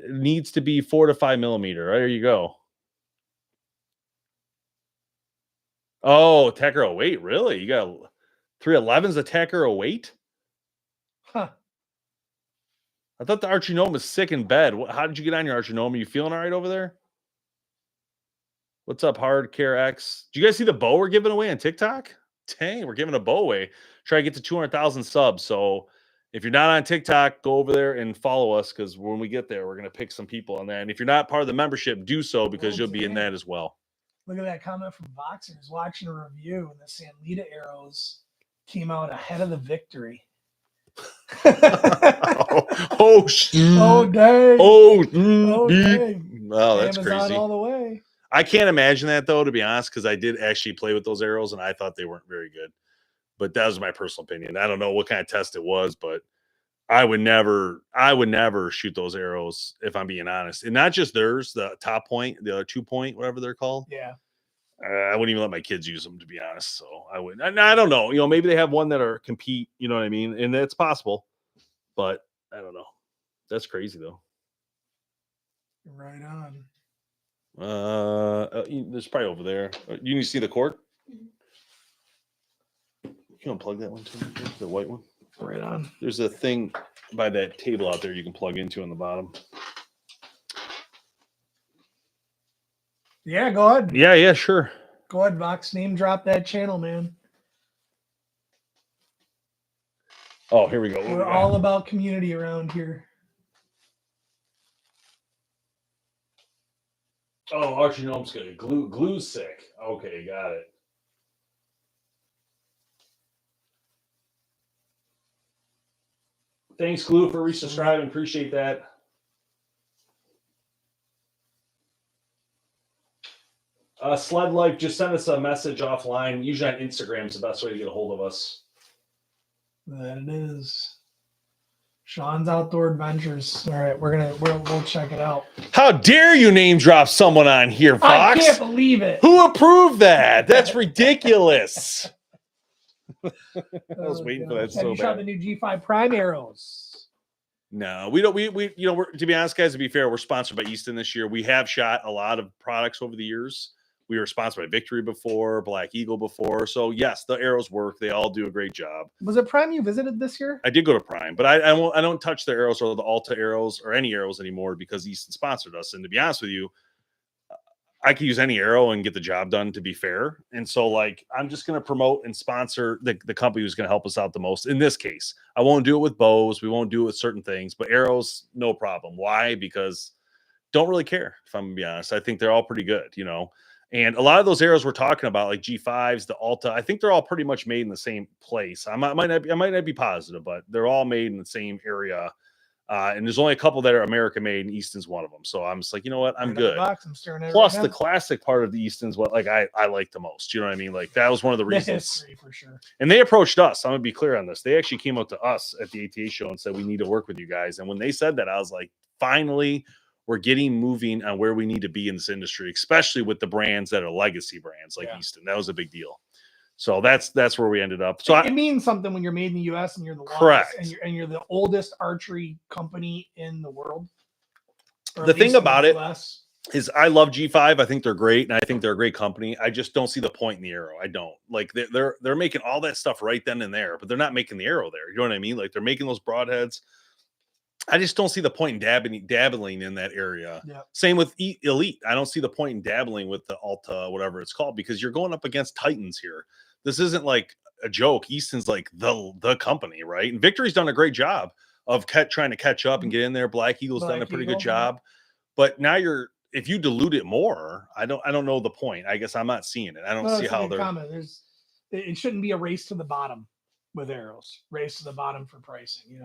S2: needs to be 4 to 5 millimeter. Right, there you go. Oh, tack arrow weight. Really? You got 311's a tack arrow weight?
S1: Huh.
S2: I thought the Archery Gnome was sick in bed. How did you get on your Archery Gnome? Are you feeling all right over there? What's up, Hard Care X? Did you guys see the bow we're giving away on TikTok? Dang, we're giving a bow away. Try to get to 200,000 subs. So if you're not on TikTok, go over there and follow us, because when we get there, we're going to pick some people on that. And if you're not part of the membership, do so, because you'll be in that as well.
S1: Look at that comment from Voxer. He's watching a review, and the Sanlita arrows came out ahead of the Victory.
S2: Oh,
S1: dang.
S2: Dang. Wow, that's
S1: Amazon
S2: crazy.
S1: All the way.
S2: I can't imagine that, though, to be honest, because I did actually play with those arrows, and I thought they weren't very good. But that was my personal opinion. I don't know what kind of test it was, but I would never shoot those arrows, if I'm being honest. And not just theirs, the top point, the other 2-point, whatever they're called.
S1: Yeah.
S2: I wouldn't even let my kids use them, to be honest. So I wouldn't. And I don't know. Maybe they have one that are compete. You know what I mean? And it's possible, but I don't know. That's crazy, though.
S1: Right on.
S2: There's probably over there. You need to see the cord. You can unplug that one too, the white one.
S1: Right on.
S2: There's a thing by that table out there you can plug into on the bottom.
S1: Yeah, go ahead.
S2: Yeah, sure.
S1: Go ahead, Vox. Name drop that channel, man.
S2: Oh, here we go.
S1: We're all about community around here.
S2: Oh, Archery Gnome's good. Glue's sick. Okay, got it. Thanks, Glue, for resubscribing. Appreciate that. Sled Life, just send us a message offline. Usually on Instagram is the best way to get a hold of us.
S1: That it is. Sean's Outdoor Adventures. All right, we'll check it out.
S2: How dare you name drop someone on here, Fox?
S1: I can't believe it.
S2: Who approved that? That's ridiculous. I was waiting for that so bad.
S1: Have you shot the new G5 Prime arrows?
S2: No, we don't. We're, to be honest, guys, to be fair, we're sponsored by Easton this year. We have shot a lot of products over the years. We were sponsored by Victory before, Black Eagle before. So yes, the arrows work. They all do a great job.
S1: Was it Prime you visited this year?
S2: I did go to Prime, but I don't touch the arrows or the Alta arrows or any arrows anymore because Easton sponsored us. And to be honest with you, I could use any arrow and get the job done, to be fair. And so, like, I'm just going to promote and sponsor the company who's going to help us out the most. In this case, I won't do it with bows. We won't do it with certain things, but arrows, no problem. Why? Because don't really care, if I'm going to be honest. I think they're all pretty good, And a lot of those arrows we're talking about, like G5s, the Alta, I think they're all pretty much made in the same place. I might not be positive, but they're all made in the same area. And there's only a couple that are American made, and Easton's one of them. So I'm just like, you know what? I'm good. Plus, the classic part of the Easton's what I like the most. You know what I mean? Like, that was one of the reasons.
S1: For sure.
S2: And they approached us. I'm gonna be clear on this. They actually came up to us at the ATA show and said, we need to work with you guys. And when they said that, I was like, finally, we're getting moving on where we need to be in this industry, especially with the brands that are legacy brands like Easton. That was a big deal. So that's where we ended up. So
S1: it means something when you're made in the U.S. and you're the
S2: correct,
S1: and you're the oldest archery company in the world.
S2: The thing about it is, I love G5. I think they're great, and I think they're a great company. I just don't see the point in the arrow. I don't like they're making all that stuff right then and there, but they're not making the arrow there. You know what I mean? Like, they're making those broadheads. I just don't see the point in dabbling in that area.
S1: Yeah.
S2: Same with Elite. I don't see the point in dabbling with the Alta, whatever it's called, because you're going up against Titans here. This isn't like a joke. Easton's like the company, right? And Victory's done a great job of trying to catch up and get in there. Black Eagle's done a pretty good job, but now if you dilute it more, I don't know the point. I guess I'm not seeing it. I don't see how they're.
S1: It shouldn't be a race to the bottom with arrows. Race to the bottom for pricing.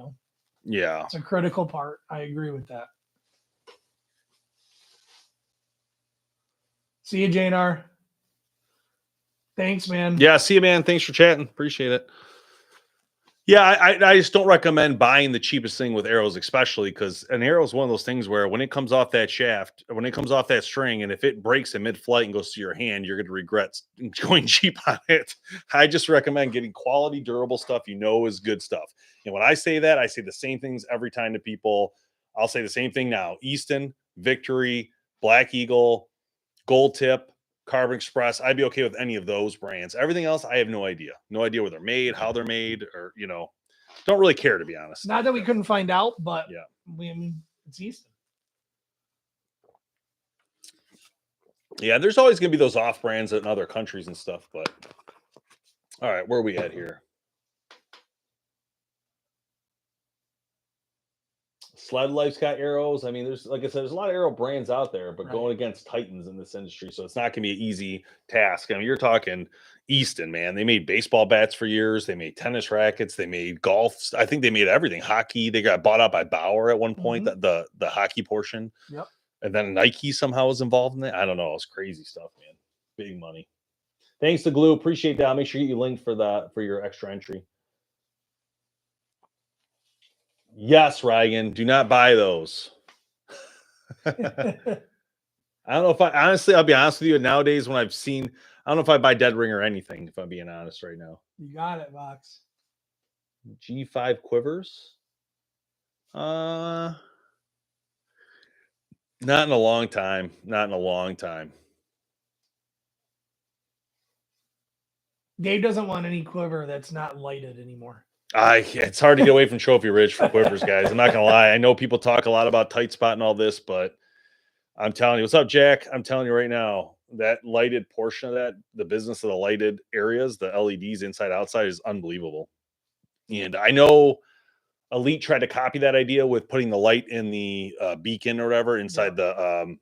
S2: Yeah,
S1: it's a critical part. I agree with that. See you, JNR. Thanks, man.
S2: Yeah, see you, man. Thanks for chatting. Appreciate it. Yeah, I just don't recommend buying the cheapest thing with arrows, especially because an arrow is one of those things where when it comes off that shaft, or when it comes off that string, and if it breaks in mid-flight and goes to your hand, you're going to regret going cheap on it. I just recommend getting quality, durable stuff is good stuff. And when I say that, I say the same things every time to people. I'll say the same thing now. Easton, Victory, Black Eagle, Gold Tip, Carbon Express. I'd be okay with any of those brands. Everything else, I have no idea. No idea where they're made, how they're made, or don't really care, to be honest.
S1: Not that we couldn't find out, but
S2: yeah,
S1: it's Easton.
S2: Yeah, there's always going to be those off brands in other countries and stuff. But all right, where are we at here? Sled Life's got arrows. I mean, like I said, there's a lot of arrow brands out there, but going against titans in this industry, so it's not going to be an easy task. I mean, you're talking Easton, man. They made baseball bats for years. They made tennis rackets. They made golf. I think they made everything. Hockey. They got bought out by Bauer at one point. The hockey portion.
S1: Yep.
S2: And then Nike somehow was involved in it. I don't know. It's crazy stuff, man. Big money. Thanks to Glue. Appreciate that. I'll make sure you get you linked for your extra entry. Yes, Ryan, do not buy those. I don't know if I'll be honest with you. Nowadays, when I don't know if I buy Dead Ring or anything, if I'm being honest right now.
S1: You got it, Vox.
S2: G5 quivers. Not in a long time. Not in a long time.
S1: Dave doesn't want any quiver that's not lighted anymore.
S2: It's hard to get away from Trophy Ridge for quivers, guys. I'm not gonna lie. I know people talk a lot about tight spot and all this, but I'm telling you, what's up, Jack? I'm telling you right now, that lighted portion of that, the business of the lighted areas, the LEDs inside outside, is unbelievable. And I know Elite tried to copy that idea with putting the light in the beacon or whatever inside the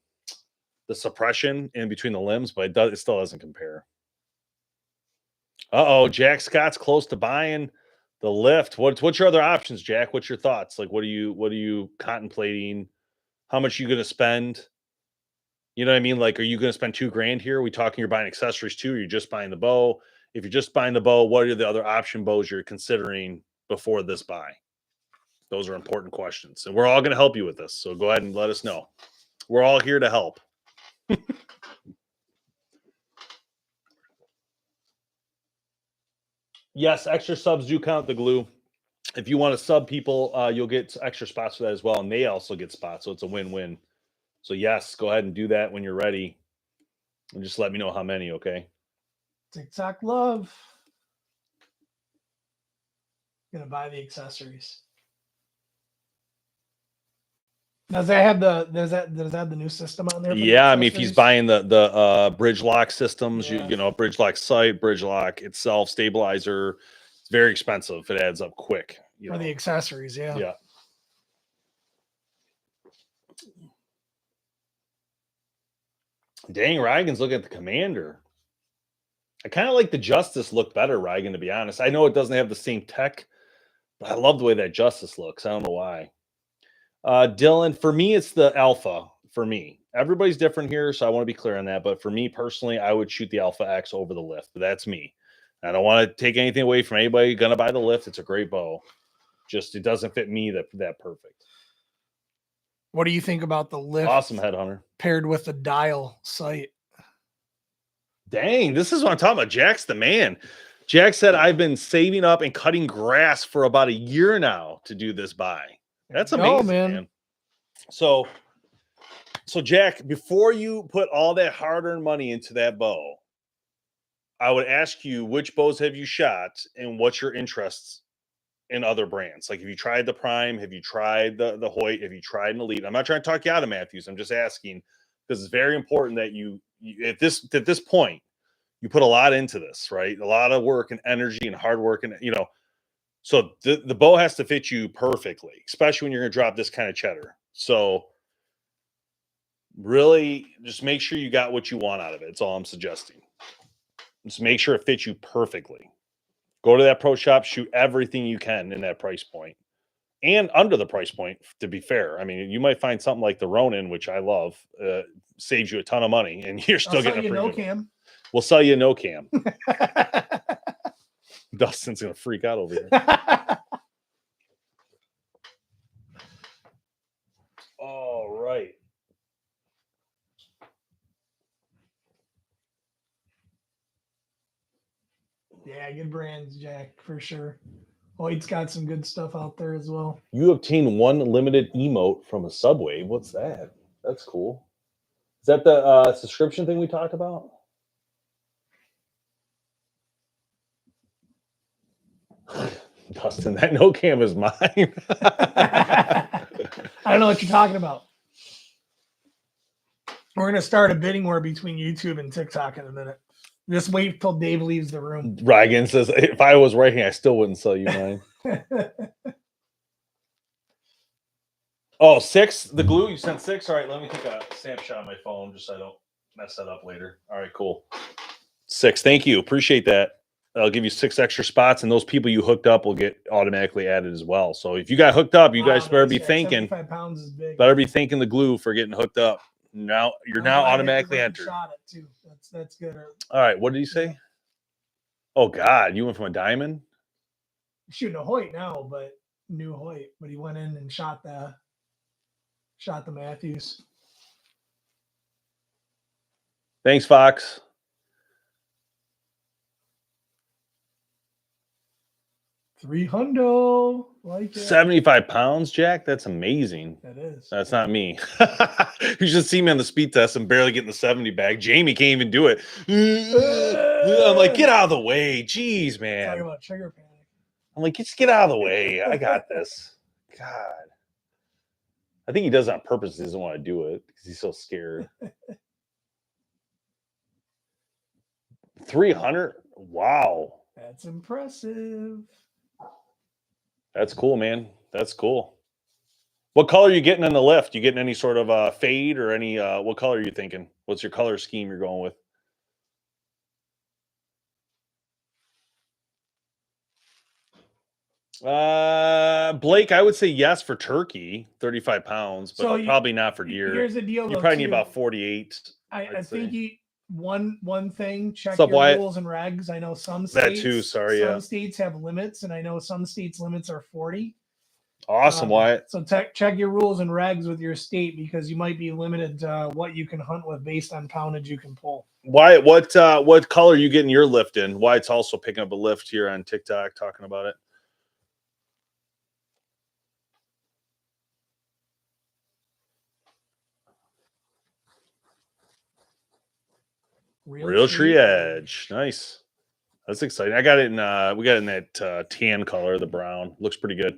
S2: suppression in between the limbs, but it still doesn't compare. Jack Scott's close to buying the lift. What's your other options, Jack? What's your thoughts? Like, what are you contemplating? How much are you going to spend? You know what I mean? Like, are you going to spend $2,000 here? Are we talking you're buying accessories too? Or you're just buying the bow? If you're just buying the bow, what are the other option bows you're considering before this buy? Those are important questions. And we're all going to help you with this. So go ahead and let us know. We're all here to help. Yes, extra subs do count, the Glue. If you want to sub people, you'll get extra spots for that as well. And they also get spots. So it's a win-win. So yes, go ahead and do that when you're ready. And just let me know how many, okay?
S1: TikTok love. Gonna buy the accessories. Does that have the new system on there?
S2: Yeah, I mean, if he's buying the bridge lock systems, bridge lock sight, bridge lock itself, stabilizer, it's very expensive. It adds up quick.
S1: For the accessories, yeah.
S2: Yeah. Dang, Rygan's looking at the Commander. I kind of like the Justice look better, Rygan, to be honest. I know it doesn't have the same tech, but I love the way that Justice looks. I don't know why. Dylan, for me, it's the Alpha. For me, everybody's different here, so I want to be clear on that. But for me personally, I would shoot the Alpha X over the lift. But that's me. I don't want to take anything away from anybody gonna buy the lift. It's a great bow. Just it doesn't fit me that perfect.
S1: What do you think about the lift?
S2: Awesome headhunter
S1: paired with the dial sight.
S2: Dang, this is what I'm talking about. Jack's the man. Jack said, I've been saving up and cutting grass for about a year now to do this buy. That's amazing, man. So Jack, before you put all that hard-earned money into that bow, I would ask you, which bows have you shot and what's your interests in other brands? Like, have you tried the Prime? Have you tried the Hoyt? Have you tried an Elite? I'm not trying to talk you out of Matthews. I'm just asking because it's very important that you at this point, you put a lot into this, right? A lot of work and energy and hard work. And, So the bow has to fit you perfectly, especially when you're going to drop this kind of cheddar. So really just make sure you got what you want out of it. That's all I'm suggesting. Just make sure it fits you perfectly. Go to that pro shop, shoot everything you can in that price point and under the price point, to be fair. I mean, you might find something like the Ronin, which I love, saves you a ton of money and you're still getting a premium.
S1: No cam.
S2: We'll sell you a no cam. Dustin's going to freak out over here. All right.
S1: Yeah, good brands, Jack, for sure. Hoyt's got some good stuff out there as well.
S2: You obtain one limited emote from a Subway. What's that? That's cool. Is that the subscription thing we talked about? Dustin, that no cam is mine.
S1: I don't know what you're talking about. We're going to start a bidding war between YouTube and TikTok in a minute. Just wait till Dave leaves the room.
S2: Reagan says, if I was writing, I still wouldn't sell you mine. Oh, 6? The glue? You sent 6? All right, let me take a snapshot on my phone just so I don't mess that up later. All right, cool. 6. Thank you. Appreciate that. I'll give you 6 extra spots, and those people you hooked up will get automatically added as well. So if you got hooked up, you guys better be thanking.
S1: 75 pounds is big.
S2: Better be thanking the glue for getting hooked up. Now you're now automatically entered.
S1: Shot it too. That's good.
S2: All right, what did he say? Oh God, you went from a diamond?
S1: Shooting a Hoyt now, but new Hoyt. But he went in and shot the Matthews.
S2: Thanks, Fox.
S1: $300. Like it.
S2: 75 pounds, Jack. That's amazing.
S1: That is.
S2: That's not me. You should see me on the speed test. I'm barely getting the 70 bag. Jamie can't even do it. I'm like, get out of the way. Jeez, man.
S1: Talking about trigger panic.
S2: I'm like, just get out of the way. I got this. God. I think he does it on purpose. He doesn't want to do it because he's so scared. 300? Wow.
S1: That's impressive.
S2: That's cool, man. That's cool. What color are you getting in the lift? You getting any sort of fade or any what color are you thinking? What's your color scheme you're going with? Blake, I would say yes for turkey, 35 pounds, but
S1: So
S2: probably not for deer.
S1: Here's the deal.
S2: You probably need about 48.
S1: I think one thing, check
S2: Sup,
S1: your
S2: Wyatt?
S1: rules and regs. I know some states,
S2: That too, sorry,
S1: some
S2: yeah.
S1: states have limits, and I know some states limits are 40.
S2: Awesome, Wyatt.
S1: So check your rules and regs with your state because you might be limited to what you can hunt with based on poundage you can pull.
S2: Wyatt, what color are you getting your lift in? Wyatt's also picking up a lift here on TikTok talking about it. Real tree edge. Nice. That's exciting. I got it in we got it in that tan color, the brown. Looks pretty good.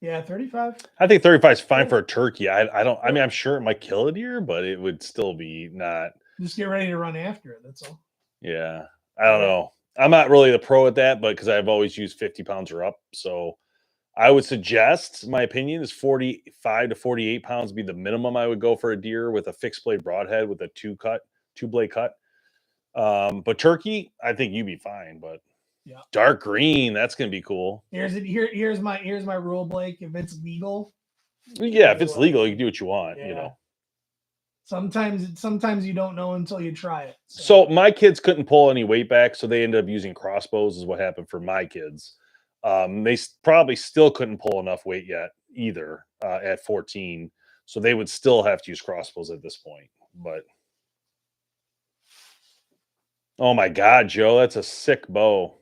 S1: Yeah, 35.
S2: I think 35 is fine for a turkey. I mean, I'm sure it might kill a deer, but it would still be not.
S1: Just get ready to run after it. That's all.
S2: Yeah. I don't know. I'm not really the pro at that, but because I've always used 50 pounds or up. So I would suggest, my opinion is 45 to 48 pounds be the minimum I would go for a deer with a fixed blade broadhead with a two blade cut. But turkey, I think you'd be fine. But
S1: yeah,
S2: dark green, that's gonna be cool.
S1: Here's my rule, Blake. If it's legal,
S2: yeah, if it's legal, you can do what you want.
S1: Yeah.
S2: You know.
S1: Sometimes you don't know until you try it.
S2: So my kids couldn't pull any weight back, so they ended up using crossbows. Is what happened for my kids. They probably still couldn't pull enough weight yet either at 14. So they would still have to use crossbows at this point. But oh my God, Joe, that's a sick bow.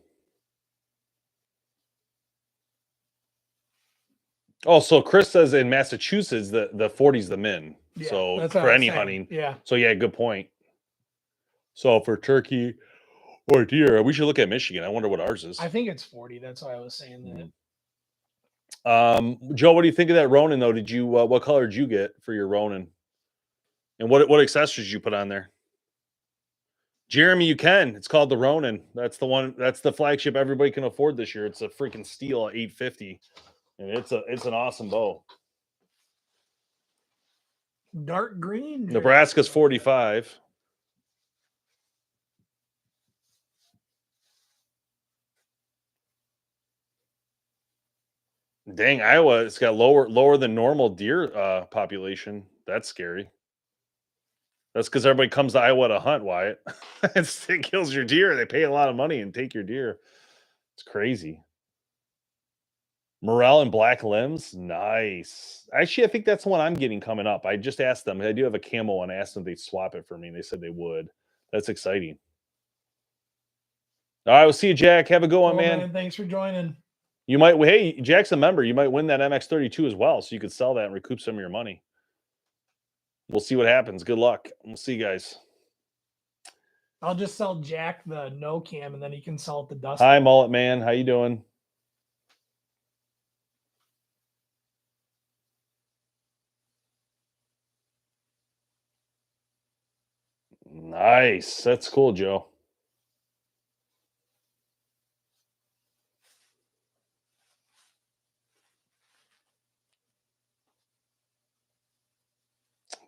S2: Oh, so Chris says in Massachusetts the 40's the min.
S1: Yeah,
S2: so for any hunting.
S1: Yeah.
S2: So yeah, good point. So for turkey or deer, we should look at Michigan. I wonder what ours is.
S1: I think it's 40. That's why I was saying that.
S2: Joe, what do you think of that Ronin though? Did you what color did you get for your Ronin? And what accessories did you put on there? Jeremy, you can. It's called the Ronin. That's the one. That's the flagship everybody can afford this year. It's a freaking steal at $850, and it's an awesome bow.
S1: Dark green.
S2: Nebraska's 45. Dang, Iowa, it's got lower than normal deer population. That's scary. That's because everybody comes to Iowa to hunt, Wyatt. It kills your deer. They pay a lot of money and take your deer. It's crazy. Morel and black limbs. Nice. Actually, I think that's the one I'm getting coming up. I just asked them. I do have a camo one. I asked them if they'd swap it for me. And they said they would. That's exciting. All right, we'll see you, Jack. Have a good one, man.
S1: Thanks for joining.
S2: You might, hey, Jack's a member. You might win that MX32 as well. So you could sell that and recoup some of your money. We'll see what happens. Good luck. We'll see you guys.
S1: I'll just sell Jack the no cam, and then he can sell it the dust.
S2: Hi, Mullet Man. How you doing? Nice. That's cool, Joe.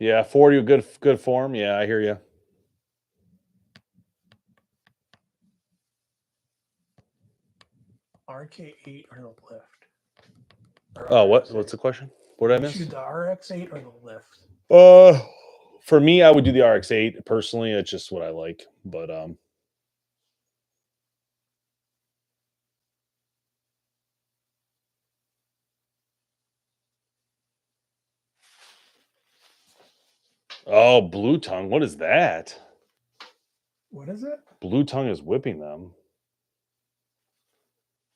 S2: Yeah, 40, good form. Yeah, I hear you.
S1: RK8 or the lift?
S2: Oh, what's the question? What did I miss?
S1: Shoot the RX8 or the lift?
S2: For me, I would do the RX8 personally. It's just what I like, but oh, blue tongue. What is that?
S1: What is it?
S2: Blue tongue is whipping them.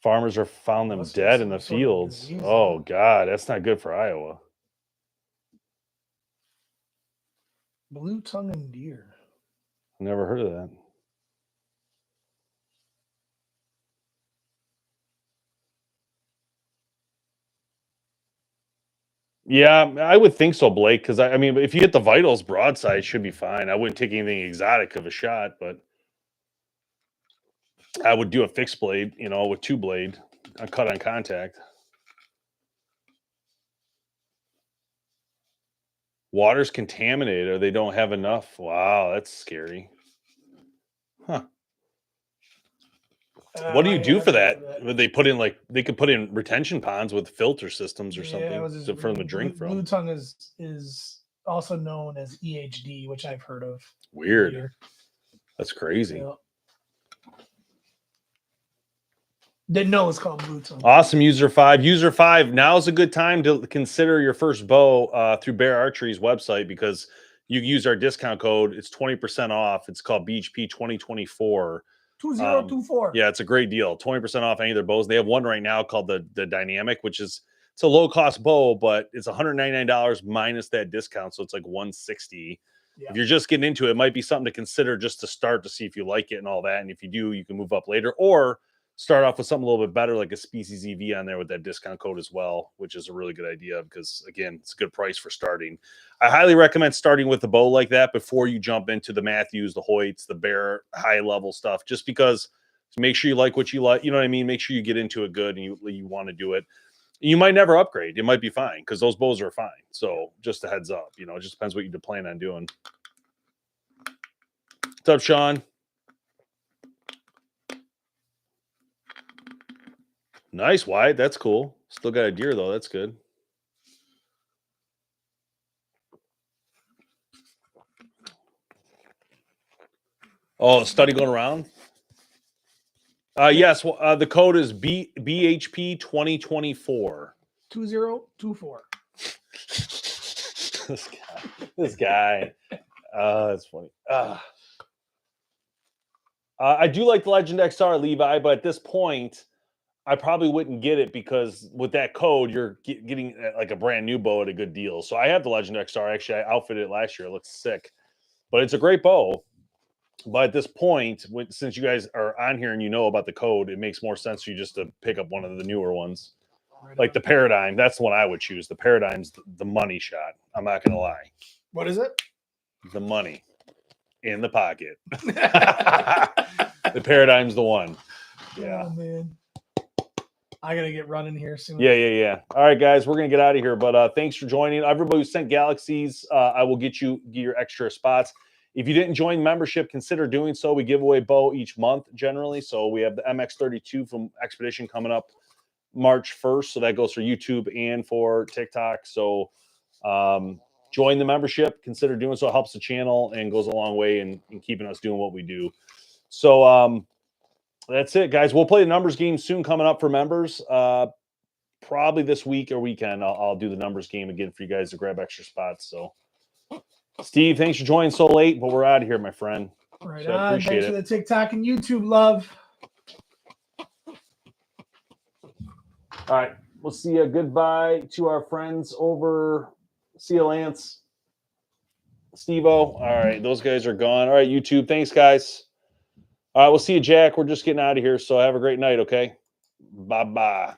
S2: Farmers are found them dead in the fields. Oh God, that's not good for Iowa.
S1: Blue tongue and deer.
S2: Never heard of that. Yeah, I would think so, Blake, because I mean, if you hit the vitals broadside, it should be fine. I wouldn't take anything exotic of a shot, but I would do a fixed blade, with 2-blade, a cut on contact. Water's contaminated, or they don't have enough. Wow, that's scary. Huh. What do you do for that? Would they put in they could put in retention ponds with filter systems or something for them to drink from?
S1: Blue tongue is also known as EHD, which I've heard of.
S2: Weird.
S1: Here.
S2: That's crazy.
S1: Yeah. Didn't know it's called blue tongue.
S2: Awesome, User 5. User 5, now's a good time to consider your first bow through Bear Archery's website because you use our discount code. It's 20% off. It's called BHP 2024.
S1: 2024.
S2: Yeah, it's a great deal. 20% off any of their bows. They have one right now called the Dynamic, which is it's a low cost bow, but it's $199 minus that discount, so it's like $160. Yeah. If you're just getting into it, it might be something to consider just to start to see if you like it and all that. And if you do, you can move up later or start off with something a little bit better, like a Species EV on there with that discount code as well, which is a really good idea because, again, it's a good price for starting. I highly recommend starting with a bow like that before you jump into the Matthews, the Hoyts, the Bear high-level stuff, just because make sure you like what you like. You know what I mean? Make sure you get into it good and you want to do it. You might never upgrade. It might be fine because those bows are fine. So just a heads up. It just depends what you plan on doing. What's up, Sean? Nice, Wyatt. That's cool. Still got a deer, though. That's good. Oh, study going around? Yes. The code is BHP 2024.
S1: 2024.
S2: This guy. That's funny. I do like the Legend XR, Levi, but at this point, I probably wouldn't get it because with that code, you're getting like a brand new bow at a good deal. So I have the Legend XR. Actually, I outfitted it last year. It looks sick, but it's a great bow. But at this point, since you guys are on here and you know about the code, it makes more sense for you just to pick up one of the newer ones. Like the Paradigm. That's the one I would choose. The Paradigm's the money shot. I'm not going to lie.
S1: What is it?
S2: The money. in the pocket. The paradigm's the one. Yeah.
S1: Oh, man. I got to get running here soon.
S2: Yeah. All right, guys, we're going to get out of here. But thanks for joining. Everybody who sent Galaxies, I will get you your extra spots. If you didn't join membership, consider doing so. We give away bow each month generally. So we have the MX32 from Expedition coming up March 1st. So that goes for YouTube and for TikTok. So join the membership. Consider doing so. It helps the channel and goes a long way in keeping us doing what we do. So that's it, guys. We'll play the numbers game soon coming up for members. Probably this week or weekend, I'll do the numbers game again for you guys to grab extra spots. So, Steve, thanks for joining so late, but we're out of here, my friend.
S1: Right
S2: So
S1: on.
S2: appreciate
S1: Thanks
S2: it.
S1: for the TikTok and YouTube love.
S2: All right. We'll see you. Goodbye to our friends over. See you, Lance. Steve-O. All right. Those guys are gone. All right, YouTube. Thanks, guys. All right. We'll see you, Jack. We're just getting out of here. So have a great night, okay? Bye-bye.